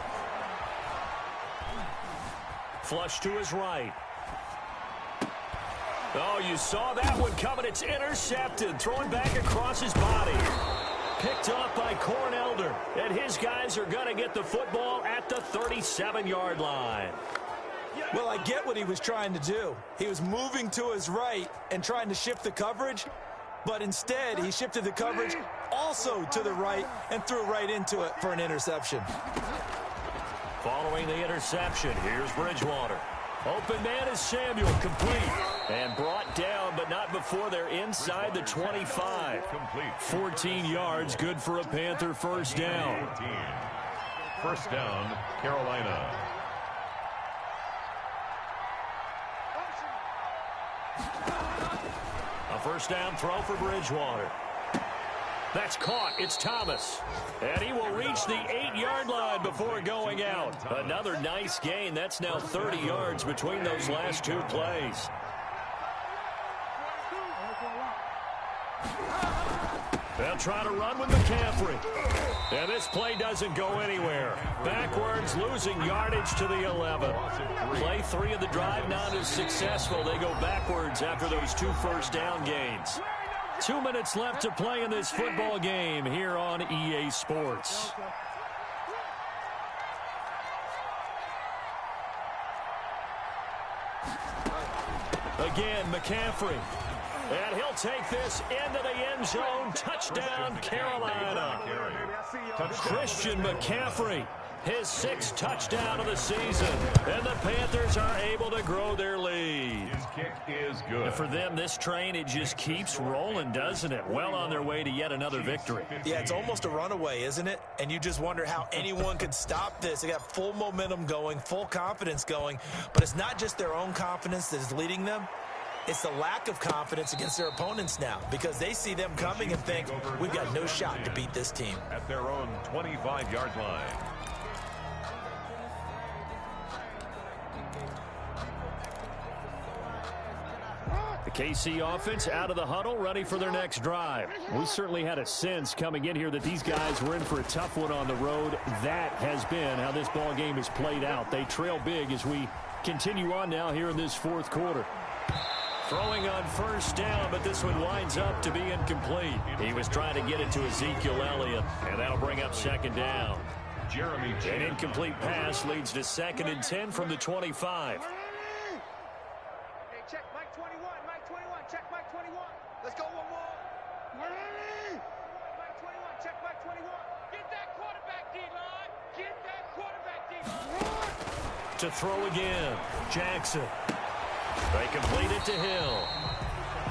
Flush to his right. Oh, you saw that one coming. It's intercepted. Throwing back across his body. Picked up by Cornelder. And his guys are going to get the football at the 37-yard line. Well, I get what he was trying to do. He was moving to his right and trying to shift the coverage, but instead he shifted the coverage also to the right and threw right into it for an interception. Following the interception, here's Bridgewater. Open man is Samuel, complete. And brought down, but not before they're inside the 25. 14 yards, good for a Panther first down. First down, Carolina. A first down throw for Bridgewater. That's caught. It's Thomas. And he will reach the 8-yard line before going out. Another nice gain. That's now 30 yards between those last two plays. They'll try to run with McCaffrey. And this play doesn't go anywhere. Backwards, losing yardage to the 11. Play 3 of the drive not as successful. They go backwards after those 2 first down gains. 2 minutes left to play in this football game here on EA Sports. Again, McCaffrey. And he'll take this into the end zone. Touchdown, Carolina. Christian McCaffrey, his 6th touchdown of the season. And the Panthers are able to grow their lead. His kick is good. And for them, this train, it just keeps rolling, doesn't it? Well on their way to yet another victory. Yeah, it's almost a runaway, isn't it? And you just wonder how anyone could stop this. They got full momentum going, full confidence going. But it's not just their own confidence that is leading them. It's the lack of confidence against their opponents now, because they see them coming and think, we've got no shot to beat this team. At their own 25-yard line. The KC offense out of the huddle, ready for their next drive. We certainly had a sense coming in here that these guys were in for a tough one on the road. That has been how this ball game has played out. They trail big as we continue on now here in this 4th quarter. Throwing on first down, but this one winds up to be incomplete. He was trying to get it to Ezekiel Elliott, and that'll bring up second down. Jeremy An incomplete pass leads to 2nd and 10 from the 25. Hey, check Mike 21, Mike 21, check Mike 21. Let's go one more. Mike 21, check Mike 21. Get that quarterback, D-line. Get that quarterback, D-line. To throw again, Jackson. They complete it to Hill.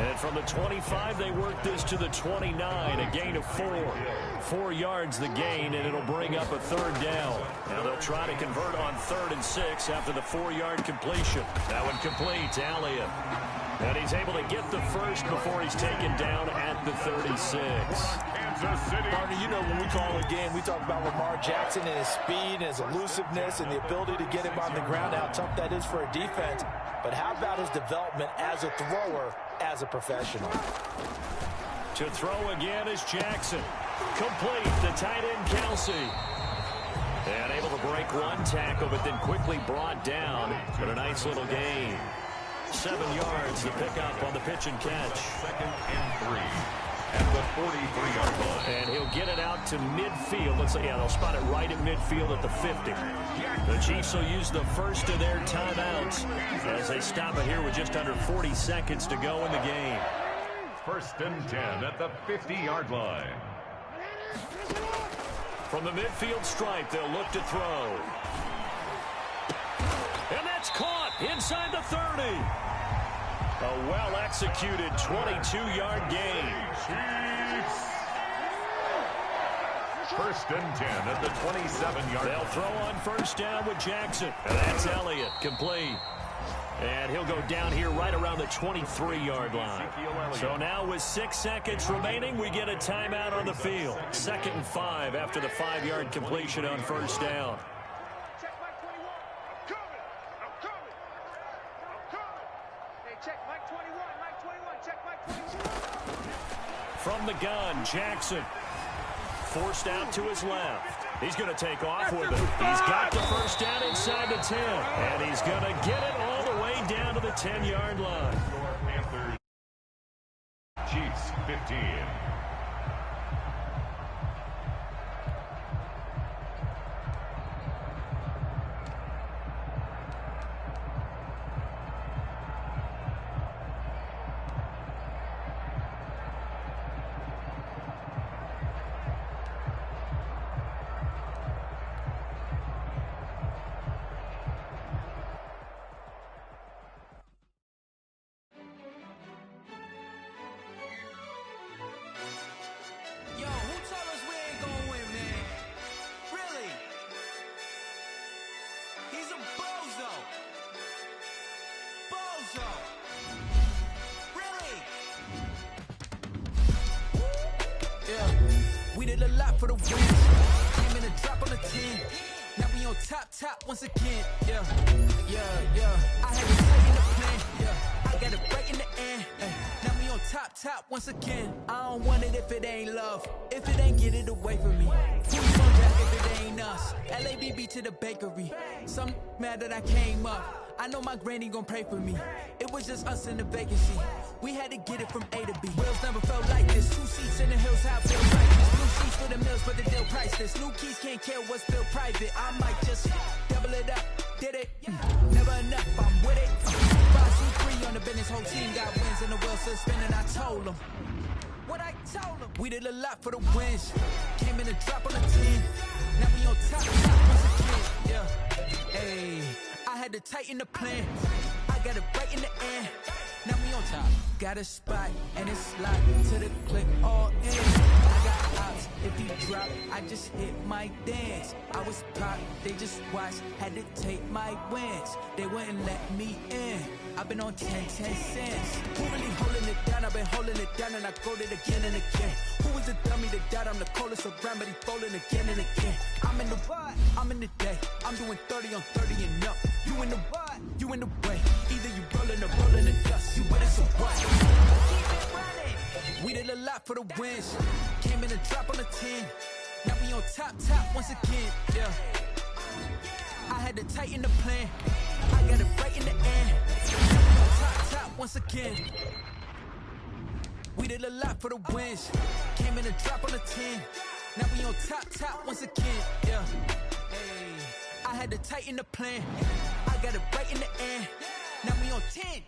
And from the 25, they work this to the 29, a gain of 4. 4 yards the gain, and it'll bring up a 3rd down. Now they'll try to convert on 3rd and 6 after the 4-yard completion. That one complete to Elliott. And he's able to get the first before he's taken down at the 36. Partner, you know when we call a game, we talk about Lamar Jackson and his speed and his elusiveness and the ability to get him on the ground, how tough that is for a defense. But how about his development as a thrower, as a professional? To throw again is Jackson. Complete, the tight end Kelsey. And able to break one tackle, but then quickly brought down. But a nice little gain. 7 yards, the pickup on the pitch and catch. 2nd and 3 at the 43-yard line. And he'll get it out to midfield. Let's say, yeah, they'll spot it right at midfield at the 50. The Chiefs will use the first of their timeouts as they stop it here with just under 40 seconds to go in the game. 1st and 10 at the 50-yard line. From the midfield stripe, they'll look to throw. And that's caught inside the 30. A well-executed 22-yard gain. 1st and 10 at the 27-yard line. They'll throw on first down with Jackson. And that's Elliott, complete. And he'll go down here right around the 23-yard line. So now with 6 seconds remaining, we get a timeout on the field. 2nd and 5 after the 5-yard completion on first down. From the gun, Jackson. Forced out to his left. He's going to take off with it. He's got the first down inside the 10. And he's going to get it all the way down to the 10-yard line. Panthers. Chiefs 15. We did a lot for the win. Came in a drop on the 10. Now we on top once again. Yeah. I had to play in the plan. Yeah. I got it right in the end. Now we on top once again. I don't want it if it ain't love. If it ain't, get it away from me. Who you gon' jack if it ain't us? LABB to the bakery. Some mad that I came up. I know my granny gon' pray for me. It was just us in the vacancy. We had to get it from A to B. Wheels never felt like this. 2 seats in the hills, how I feel like this. Blue sheets for the mills, but the deal priceless. New keys can't care what's still private. I might just double it up. Did it? Never enough, I'm with it. 5-2-3 on the business, whole team got wins and the wheels still spinning. I told them what I told them. We did a lot for the wins. Came in a drop on the 10. Now we on top once again. Yeah. Hey. I had to tighten the plan. I got it right in the end. Now we on top. Got a spot and it's locked to the click all in. I got ops. If he drop, I just hit my dance. I was pop, they just watched. Had to take my wins. They wouldn't let me in. I've been on 10 cents. Who really holding it down? I've been holding it down and I quote it again and again. Who was the dummy that died? I'm the coldest around, but he folding again and again. I'm in the what? I'm in the day. I'm doing 30 on 30 and up. You in the what? You in the way. Either you rolling or rolling the dust. You with it, so what? Keep it running. We did a lot for the wins. Came in a drop on the 10. Now we on top once again. Yeah. I had to tighten the plan. I got it right in the end. Now we on top once again. We did a lot for the wins. Came in a drop on the 10. Now we on top once again. Yeah. Hey. I had to tighten the plan. I got it right in the end. Now we on 10.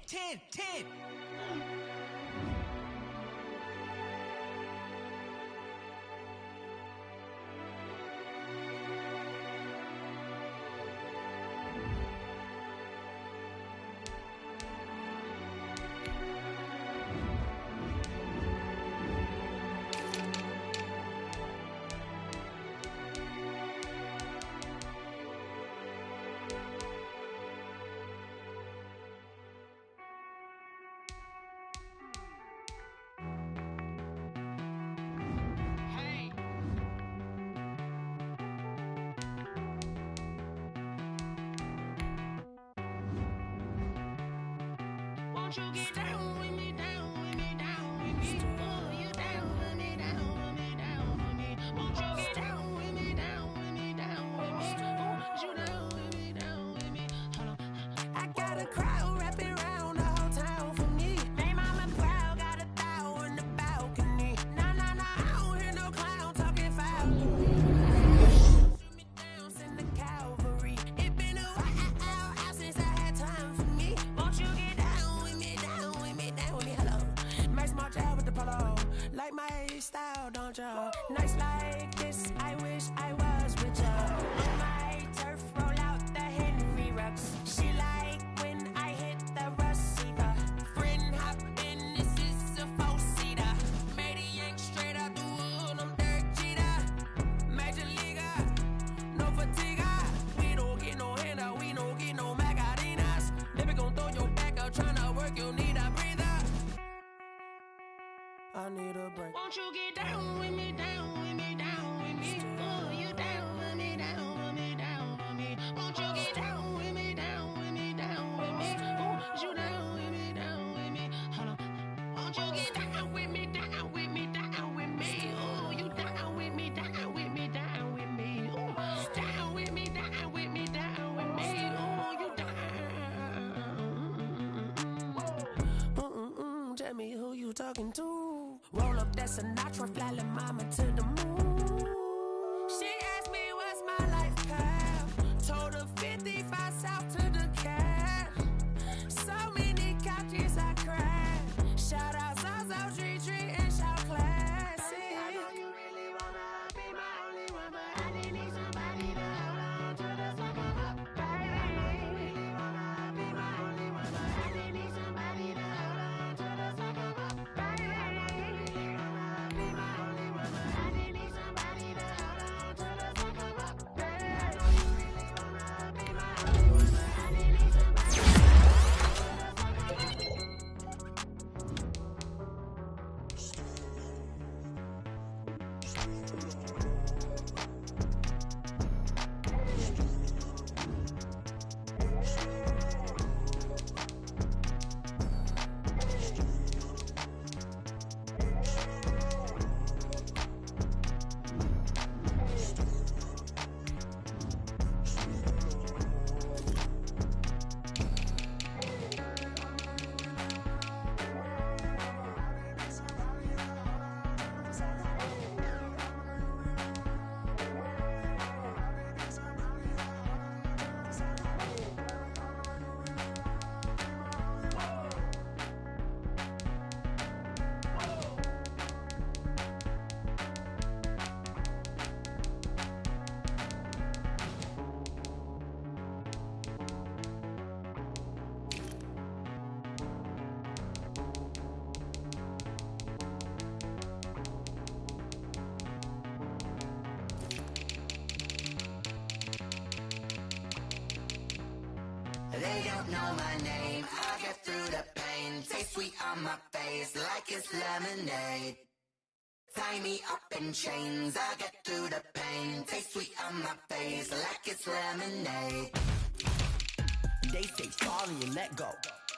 Won't you get down with me, down with me, down with me? Oh, you down with me, down with me, down with me. Won't you get down with me, down with me, down with me? Oh, you down with me, down with me? Hold on. I got a crowd wrapping around the whole town for me. They mama proud, got a thou on the balcony. Nah, I don't hear no clown talking foul. Shoot me down, send the cavalry. It been a while since I had time for me. Won't you get down with me, down with me, down with me? Hello. Nice small job with the polo. Like my style, don't ya? Nice like this, I wish I was with ya. On my turf, roll out the Henry Rux. She like when I hit the receiver. Friend hop in, this is a four-seater. Made a yank straight out the wood, I'm Derek Jeter. Major leaguer, no fatigue. We don't get no handout, we don't get no Macarinas. Never gon' throw your Won't you get down with me, down with me, down with me? Oh, you down with me, down with me, down with me. Won't you get down with me, down with me, down with me? Oh, you down with me, down with me? Hold on. Won't you get down with me, down with me, down with me? Oh, you down with me, down with me, down with me? Oh, down with me, down with me, down with me? Oh, you down. Tell me who you talking to. Roll up that Sinatra, fly like mama to the moon. She asked me what's my life path. Told her 55 south to the cat. So many couches I cried. Shout out Zazo, Tree Tree, and shout classic. I know you really wanna be my only one, but I didn't need somebody to hold on to the sucker up, baby. I know you really wanna be my only one, but I didn't need somebody to hold on to the sucker up, baby. I know you really wanna be my only one, but I didn't need somebody to hold on to the sucker up, baby. I know you really wanna be my only one, but I didn't need somebody to hold on to the sucker up. They don't know my name, I get through the pain. Taste sweet on my face like it's lemonade. Tie me up in chains, I get through the pain. Taste sweet on my face like it's lemonade. They say fall and you let go,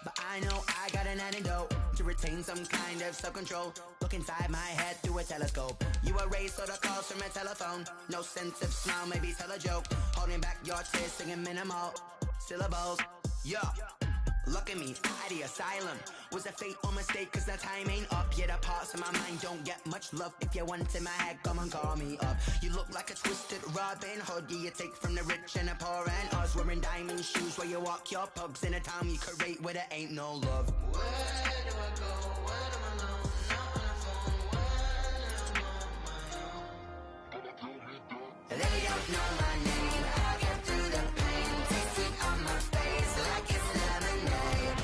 but I know I got an antidote to retain some kind of self-control. Look inside my head through a telescope. You erase all the calls from a telephone. No sense of smile, maybe tell a joke. Holding back your tears, singing minimal syllables. Yo, look at me, out the asylum. Was a fate or mistake, cause the time ain't up. Yeah, the parts of my mind don't get much love. If you want in my head, come and call me up. You look like a twisted Robin Hood. Yeah, you take from the rich and the poor and us. Wearing diamond shoes where you walk your pugs in a town you create where there ain't no love. Where do I go? Where am I alone? Not on the phone. When I'm on my own. They don't know my name. I get through the pain. Taste sweet on my face like it's lemonade.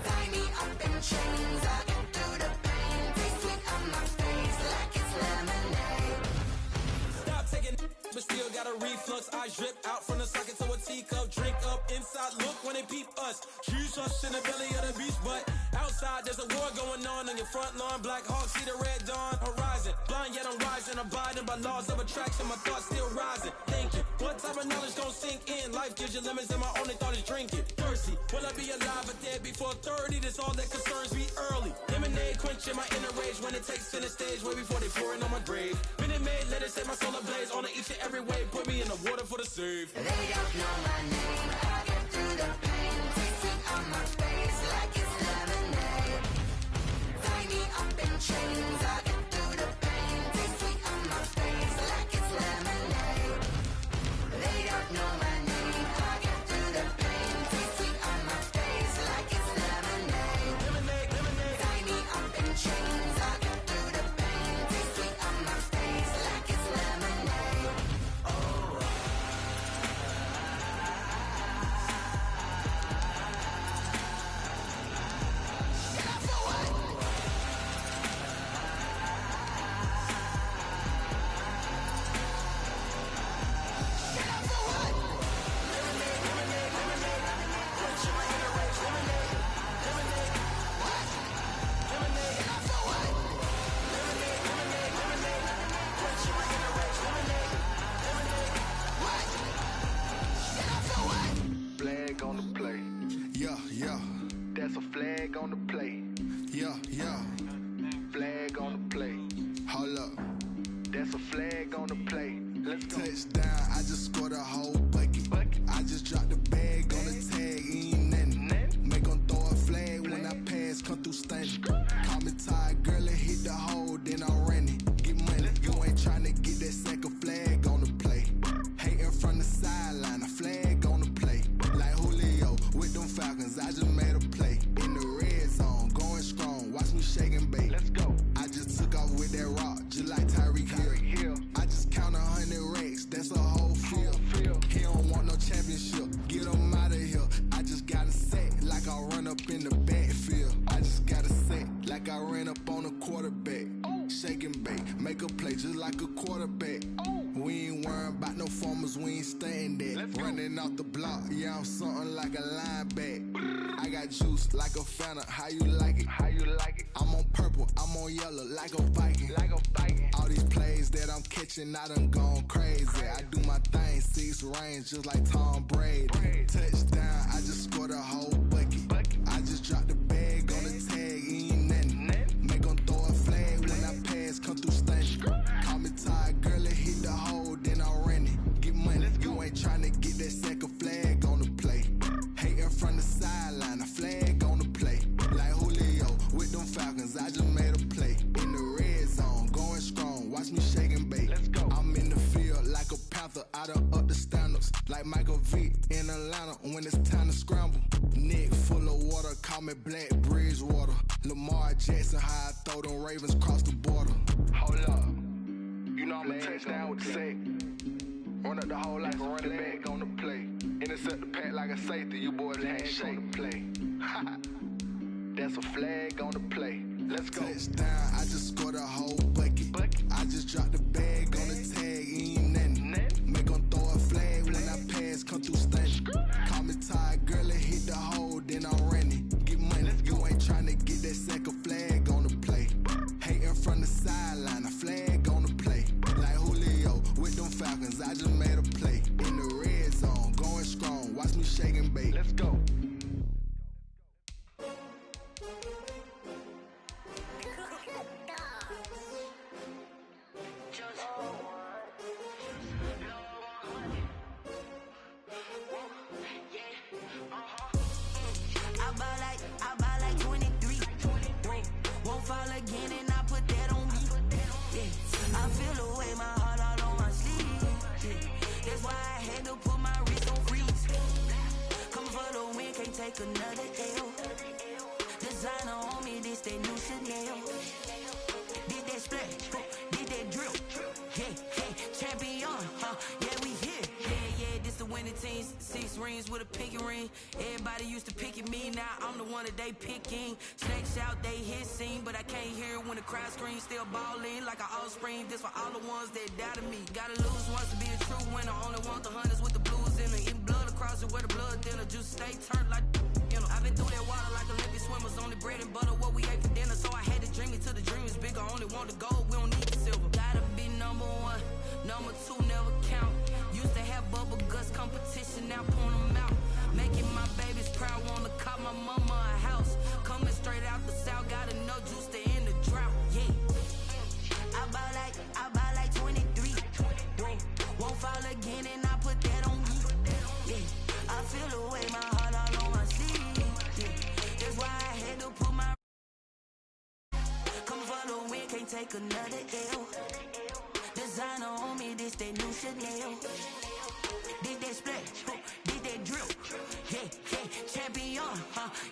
Tie me up in chains. I get through the pain. Taste sweet on my face like it's lemonade. Stop taking but still got a reflux. I drip out from the socket to a teacup. Drink up inside, look when they peep us. Choose us in the belly of the beast, but outside there's a war going on your front lawn. Black Hawk, see the red dawn horizon. Blind yet I'm rising, abiding by laws of attraction. My thoughts still rising, thinking what type of knowledge gon' sink in? Life gives you limits and my only thought is drinking. Thirsty, will I be alive or dead before 30? That's all that concerns me early. Lemonade quenching my inner rage when it takes center stage way before they pouring on my grave. Minute Maid, let it set my soul ablaze on each and every way. Put me in the water for the save. They don't know my name. I get through the pain. Taste sweet on my face like it's lemonade. Tie me up in chains. I get through the pain. Taste sweet on my face like it's lemonade. They don't know my name. I get through the pain. Taste sweet on my face like it's lemonade. Lemonade, lemonade. Tie me up in chains. I get through the pain. Taste sweet on my face like it's lemonade. Oh. make a play just like a quarterback. We ain't worrying about no formers, we ain't staying there. Running off the block, yeah, I'm something like a linebacker. I got juice like a Fanta, how you like it? How you like it? I'm on purple, I'm on yellow, like a Viking. Like a Viking. All these plays that I'm catching, I done gone crazy. I do my thing, 6 range, just like Tom Brady. Touchdown, I just scored a whole bucket. I just dropped the bag on the tag, ain't nothing. Make 'em throw a flag when I pass, come through stunning. Call me tired, girl, it hit the hole, then I ran it. Get money, you ain't tryna get that second flag on the play. Hating from the sideline, a flag on the play. Like Julio with them Falcons, I just made a play. In the red zone, going strong, watch me shake and bake. I'm in the field like a Panther, I done up the standards. Like Michael Vick in Atlanta when it's time to scramble. Neck full of water, call me Black Bridgewater. Lamar Jackson, how I throw them Ravens across the border. Hold up, you know I'm a touchdown with the sack. Run up the hole like a running back on the play. Intercept the pack like a safety, you boys handshake on the play. That's a flag on the play. Let's go. Touchdown, I just scored a whole bucket. I just dropped the bag on the tag, ain't nothing. Make 'em throw a flag when I pass, come through stunning. Call me tired, girl, it hit the hole, then I ran it. Get money, you ain't tryna get that second flag on the play. Hating from the sideline, a flag on the play. Like Julio with them Falcons, I just made a play. In the red zone, going strong, watch me shake and bake. Let's go. I buy like 23. Won't fall again and I put that on me. Yeah. I feel the way, my heart all on my sleeve. Yeah. That's why I had to put my wrist on freeze. Come for the win, can't take another L. Designer on me, this that new Chanel. Did that splash, did that drill. Yeah, champion, yeah, we here. Yeah, this the winning team. 6 rings with a pinky ring. Everybody used to pick at me, now I'm the one that they picking. Snakes shout, they hit scene, but I can't hear when the crowd screams. Still ballin' like an offspring. This for all the ones that doubted me. Gotta lose once to be a true winner. Only want the hunters with the blues in it. Eating blood across it where the blood thinner. Juice stay turned like you know. I've been through that water like Olympic swimmers. Only bread and butter, what we ate for dinner. So I had to dream it till the dream is bigger. Only want the gold, we don't need the silver. Gotta be number 1, number 2 never count. Used to have bubble guts competition, now point them out. Making my babies proud, wanna cop my mama a house. Coming straight out the south, got enough juice to end the drought. Yeah, I buy like 23. Won't fall again and I put that on me. Yeah, I feel the way, my heart all on my sleeve. Yeah, that's why I had to put my come for the win, can't take another L. Designer on me, this that new Chanel. Did that splash, did that drill. Yeah, champion,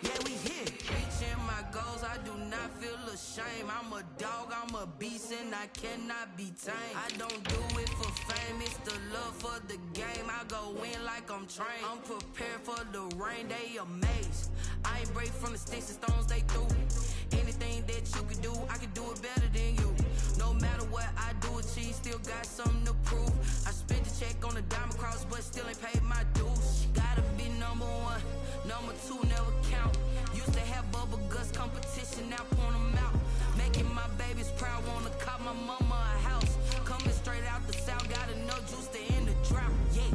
yeah, we here. Reaching my goals, I do not feel ashamed. I'm a dog, I'm a beast, and I cannot be tamed. I don't do it for fame, it's the love for the game. I go in like I'm trained. I'm prepared for the rain, they amazed. I ain't break from the sticks and stones they threw. Anything that you can do, I can do it better than you. No matter what I do, achieve, still got something to prove. I spent the check on the diamond cross, but still ain't paid my dues. Gotta be number 1, number 2 never count. Used to have bubble guts competition, now point them out. Making my babies proud, wanna cop my mama a house. Coming straight out the south, got enough juice to end the drought. Yeah,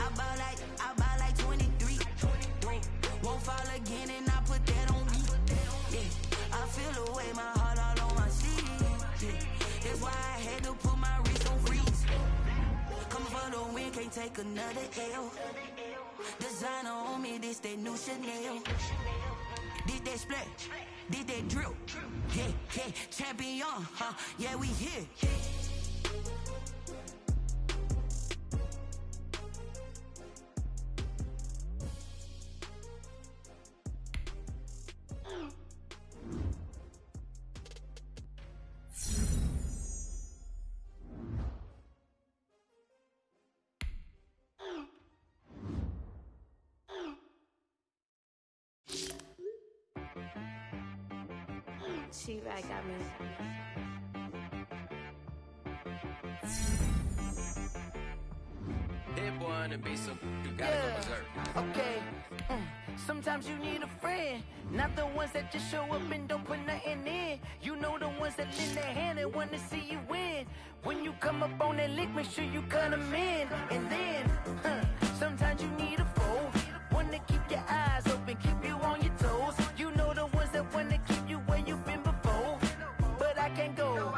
I buy like 23. Won't fall again and I put that on me. Yeah, I feel the way, my heart all on my sleeve. Yeah, that's why I had to put my wrist on freeze. Come for the win, can't take another L. Designer on me, this that new Chanel. Did that splash, did that drill. Yeah, champion, yeah, we here. She right got me. hit one and be so you gotta go berserk. Okay. Sometimes you need a friend, not the ones that just show up and don't put nothing in. You know the ones that lend their hand and wanna see you win. When you come up on that lick, make sure you cut them in. And then, sometimes you need a foe, one to keep your eyes open, keep you on your toes. You know the ones that wanna keep you where you've been before. But I can't go,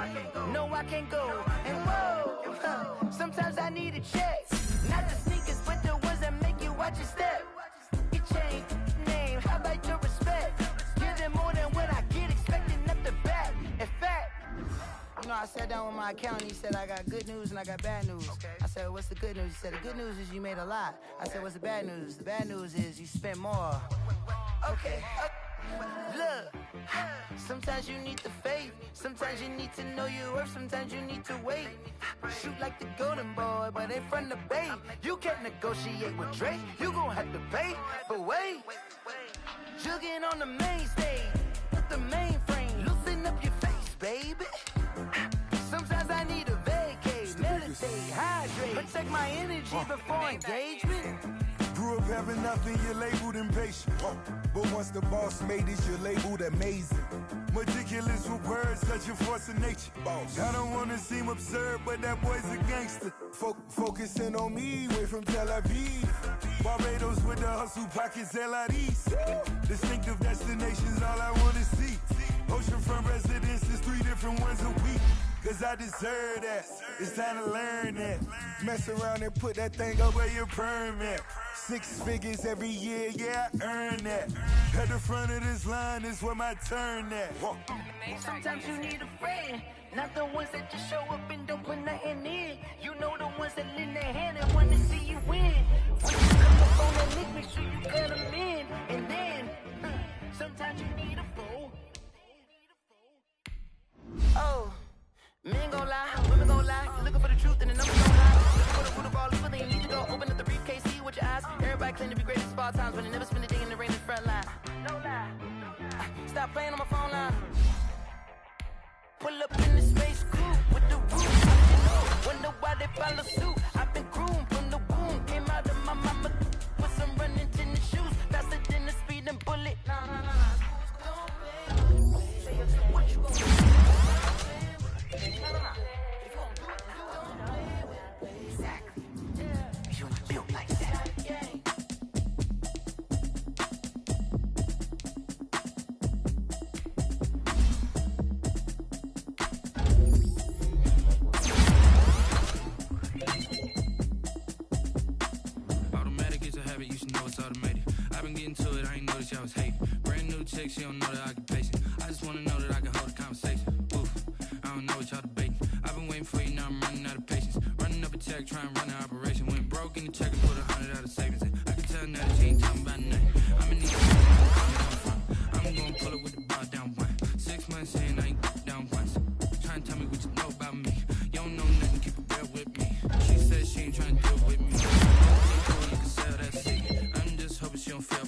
no I can't go. And whoa, sometimes I need a check. Not the sneakers, but the ones that make you watch your step. Your chain, name, how about your respect? Give them more than what I get, expecting nothing back. In fact, you know, I sat down with my accountant, he said, I got good news and I got bad news. I said, what's the good news? He said, the good news is you made a lot. I said, what's the bad news? The bad news is you spent more. Okay. Look, sometimes you need the faith, sometimes you need to know your worth, sometimes you need to wait. Shoot like the golden boy, but they from the bay. You can't negotiate with Drake, you gon' have to pay. But wait, jugging on the main stage, with the mainframe, loosen up your face, baby. Sometimes I need a vacate, meditate, hydrate, protect my energy before engagement. Grew up having nothing, you're labeled impatient. But once the boss made it, you're labeled amazing. Meticulous with words, such a force of nature. I don't wanna seem absurd, but that boy's a gangster. Focusing on me, way from Tel Aviv. Barbados with the hustle pockets, LIDs. Distinctive destinations, all I wanna see. Oceanfront residences, 3 different ones a week. Cause I deserve that, it's time to learn that. Mess around and put that thing up where your permit. 6 figures every year, yeah, I earn that. At the front of this line is where my turn at. Sometimes you need a friend, not the ones that just show up and don't put nothing in. You know the ones that lend their hand and wanna see you win. When you come up on that lick, make sure you cut them in. And then, sometimes you need a foe. Oh. Men gon' lie, women gon' lie. You're looking for the truth and the numbers gon' lie. Looking for the root of all evil, then you need to go open up the briefcase, see with your eyes. Everybody claim to be great at all times, but they never spend a day in the rain in the front line. No lie. Stop playing on my phone line. Pull up in the space coupe with the roof. Wonder why they follow suit. I've been groomed from the womb. Came out of my mama with some running tennis shoes. Faster than the speeding bullet. What you gonna do? Exactly. You're not built like that. Automatic is a habit, you should know it's automated. I've been getting to it, I ain't noticed y'all was hating. Brand new chick, she don't know the occupation. I just wanna know that I can hold a conversation. Oof, I don't know what y'all debating. I've been waiting for you, now I'm running out of patience. Running up a check, trying to run an operation. Went broke in the check and put 100 out of savings in. I can tell now that you ain't talking about nothing. I'm in need of I'm gonna pull it with the bar down one. 6 months in, I ain't down once. Trying to tell me what you know about me. You don't know nothing, keep it real with me. She said she ain't trying to deal with me. Okay, cool, you can sell that seat. I'm just hoping she don't fail.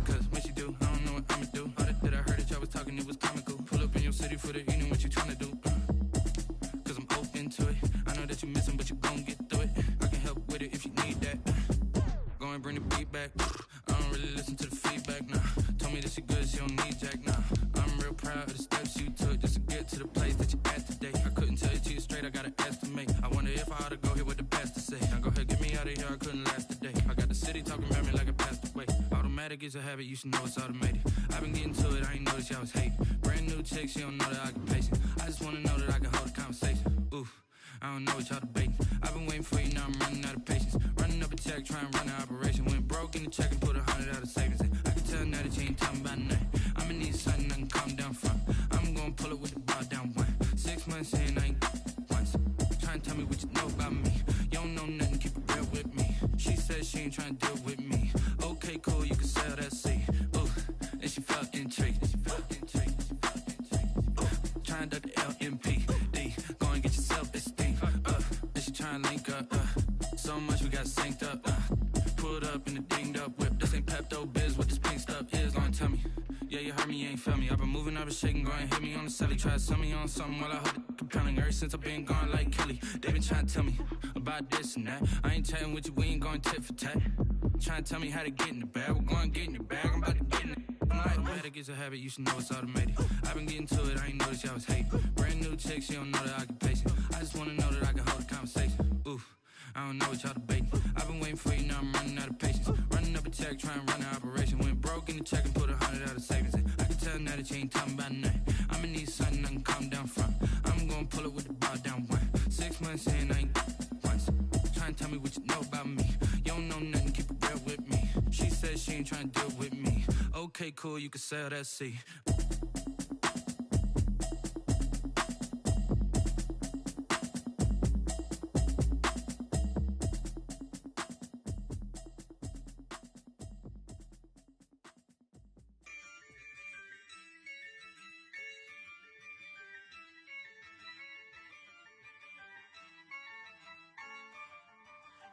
Cause when she do, I don't know what I'ma do. All that I heard that y'all was talking, it was comical. Pull up in your city for the evening, what you trying to do? Cause I'm open to it. I know that you missing, but you gon' get through it. I can help with it if you need that. Go and bring the beat back. I don't really listen to the feedback, nah. Told me that she good, she don't need jack, nah. I'm real proud of the steps you took just to get to the place that you're at today. I couldn't tell it to you straight, I gotta estimate. I wonder if I ought to go here with the best to say. Now go ahead, get me out of here, I couldn't last a day. I got the city talking about me like I passed away. Automatic is a habit, you should know it's automated. I've been getting to it, I ain't noticed y'all was hating. Brand new chick, she don't know the occupation. I just wanna know that I can hold a conversation. Oof, I don't know what y'all debating. I've been waiting for you, now I'm running out of patience. Running up a check, trying to run an operation. Went broke in the check and put 100 out of savings in. I can tell now that you ain't talking about nothing. I'ma need something I can calm down from. I'm gonna pull it with the bar down one. 6 months in, I ain't once. Trying to tell me what you know about me. You don't know nothing, keep it real with me. She said she ain't trying to deal with me. Okay, cool, you can sell that seat. Ooh, and she felt intrigued. Trying to duck the LMPD. Go and get your self-esteem. And she trying to link up. So much we got synced up. Pulled up in the dinged up whip. This ain't Pepto-Biz, what this pink stuff is. Gonna tell me. Yeah, you heard me, you ain't felt me. I've been moving, I've been shaking. Go and hit me on the celly. Try to sell me on something while I hold it. pounding ever since I've been gone like Kelly. They been trying to tell me about this and that. I ain't chatting with you, we ain't going tit for tat. Trying to tell me how to get in the bag. We're going to get in your bag, I'm about to get in it. Automatic is a habit, you should know it's automated. I've been getting to it, I ain't noticed y'all was hating. Brand new chick, she don't know the occupation. I just wanna know that I can hold a conversation. Oof, I don't know what y'all debating. I've been waiting for you, now I'm running out of patience. Running up a check, trying to run an operation. Went broke in the check and put 100 out of savings in. I can tell now that you ain't talking about nothing. I'ma need something I can calm down from. I'm gonna pull it with the bar down one. 6 months in, I ain't once. Trying to tell me what you know about me. You don't know nothing, keep it real with me. She said she ain't trying to deal with me. Okay, cool, you can sell that seat.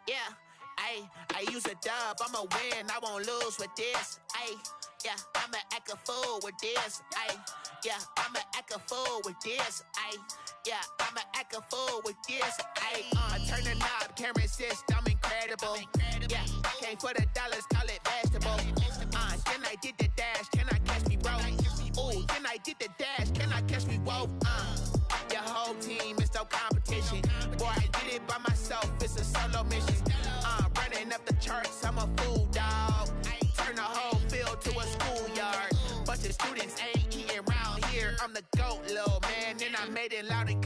Yeah, I use a dub, I'ma win, I won't lose with this. Yeah, I'ma act a fool with this. Yeah, I'ma act a fool with this. Yeah, I'ma act a fool with this. I turn the knob, can't resist, I'm incredible. Yeah, came for the dollars, call it vegetable. Then I did the dash, can I catch me, bro? Ooh, then I did the dash, can I catch me, whoa? Your whole team is no competition. Boy, I did it by myself, it's a solo mission. Running up the charts, I'm a fool, dog. Turn the whole field to a schoolyard. Bunch of students ain't eating round here. I'm the GOAT, little man, and I made it loud again.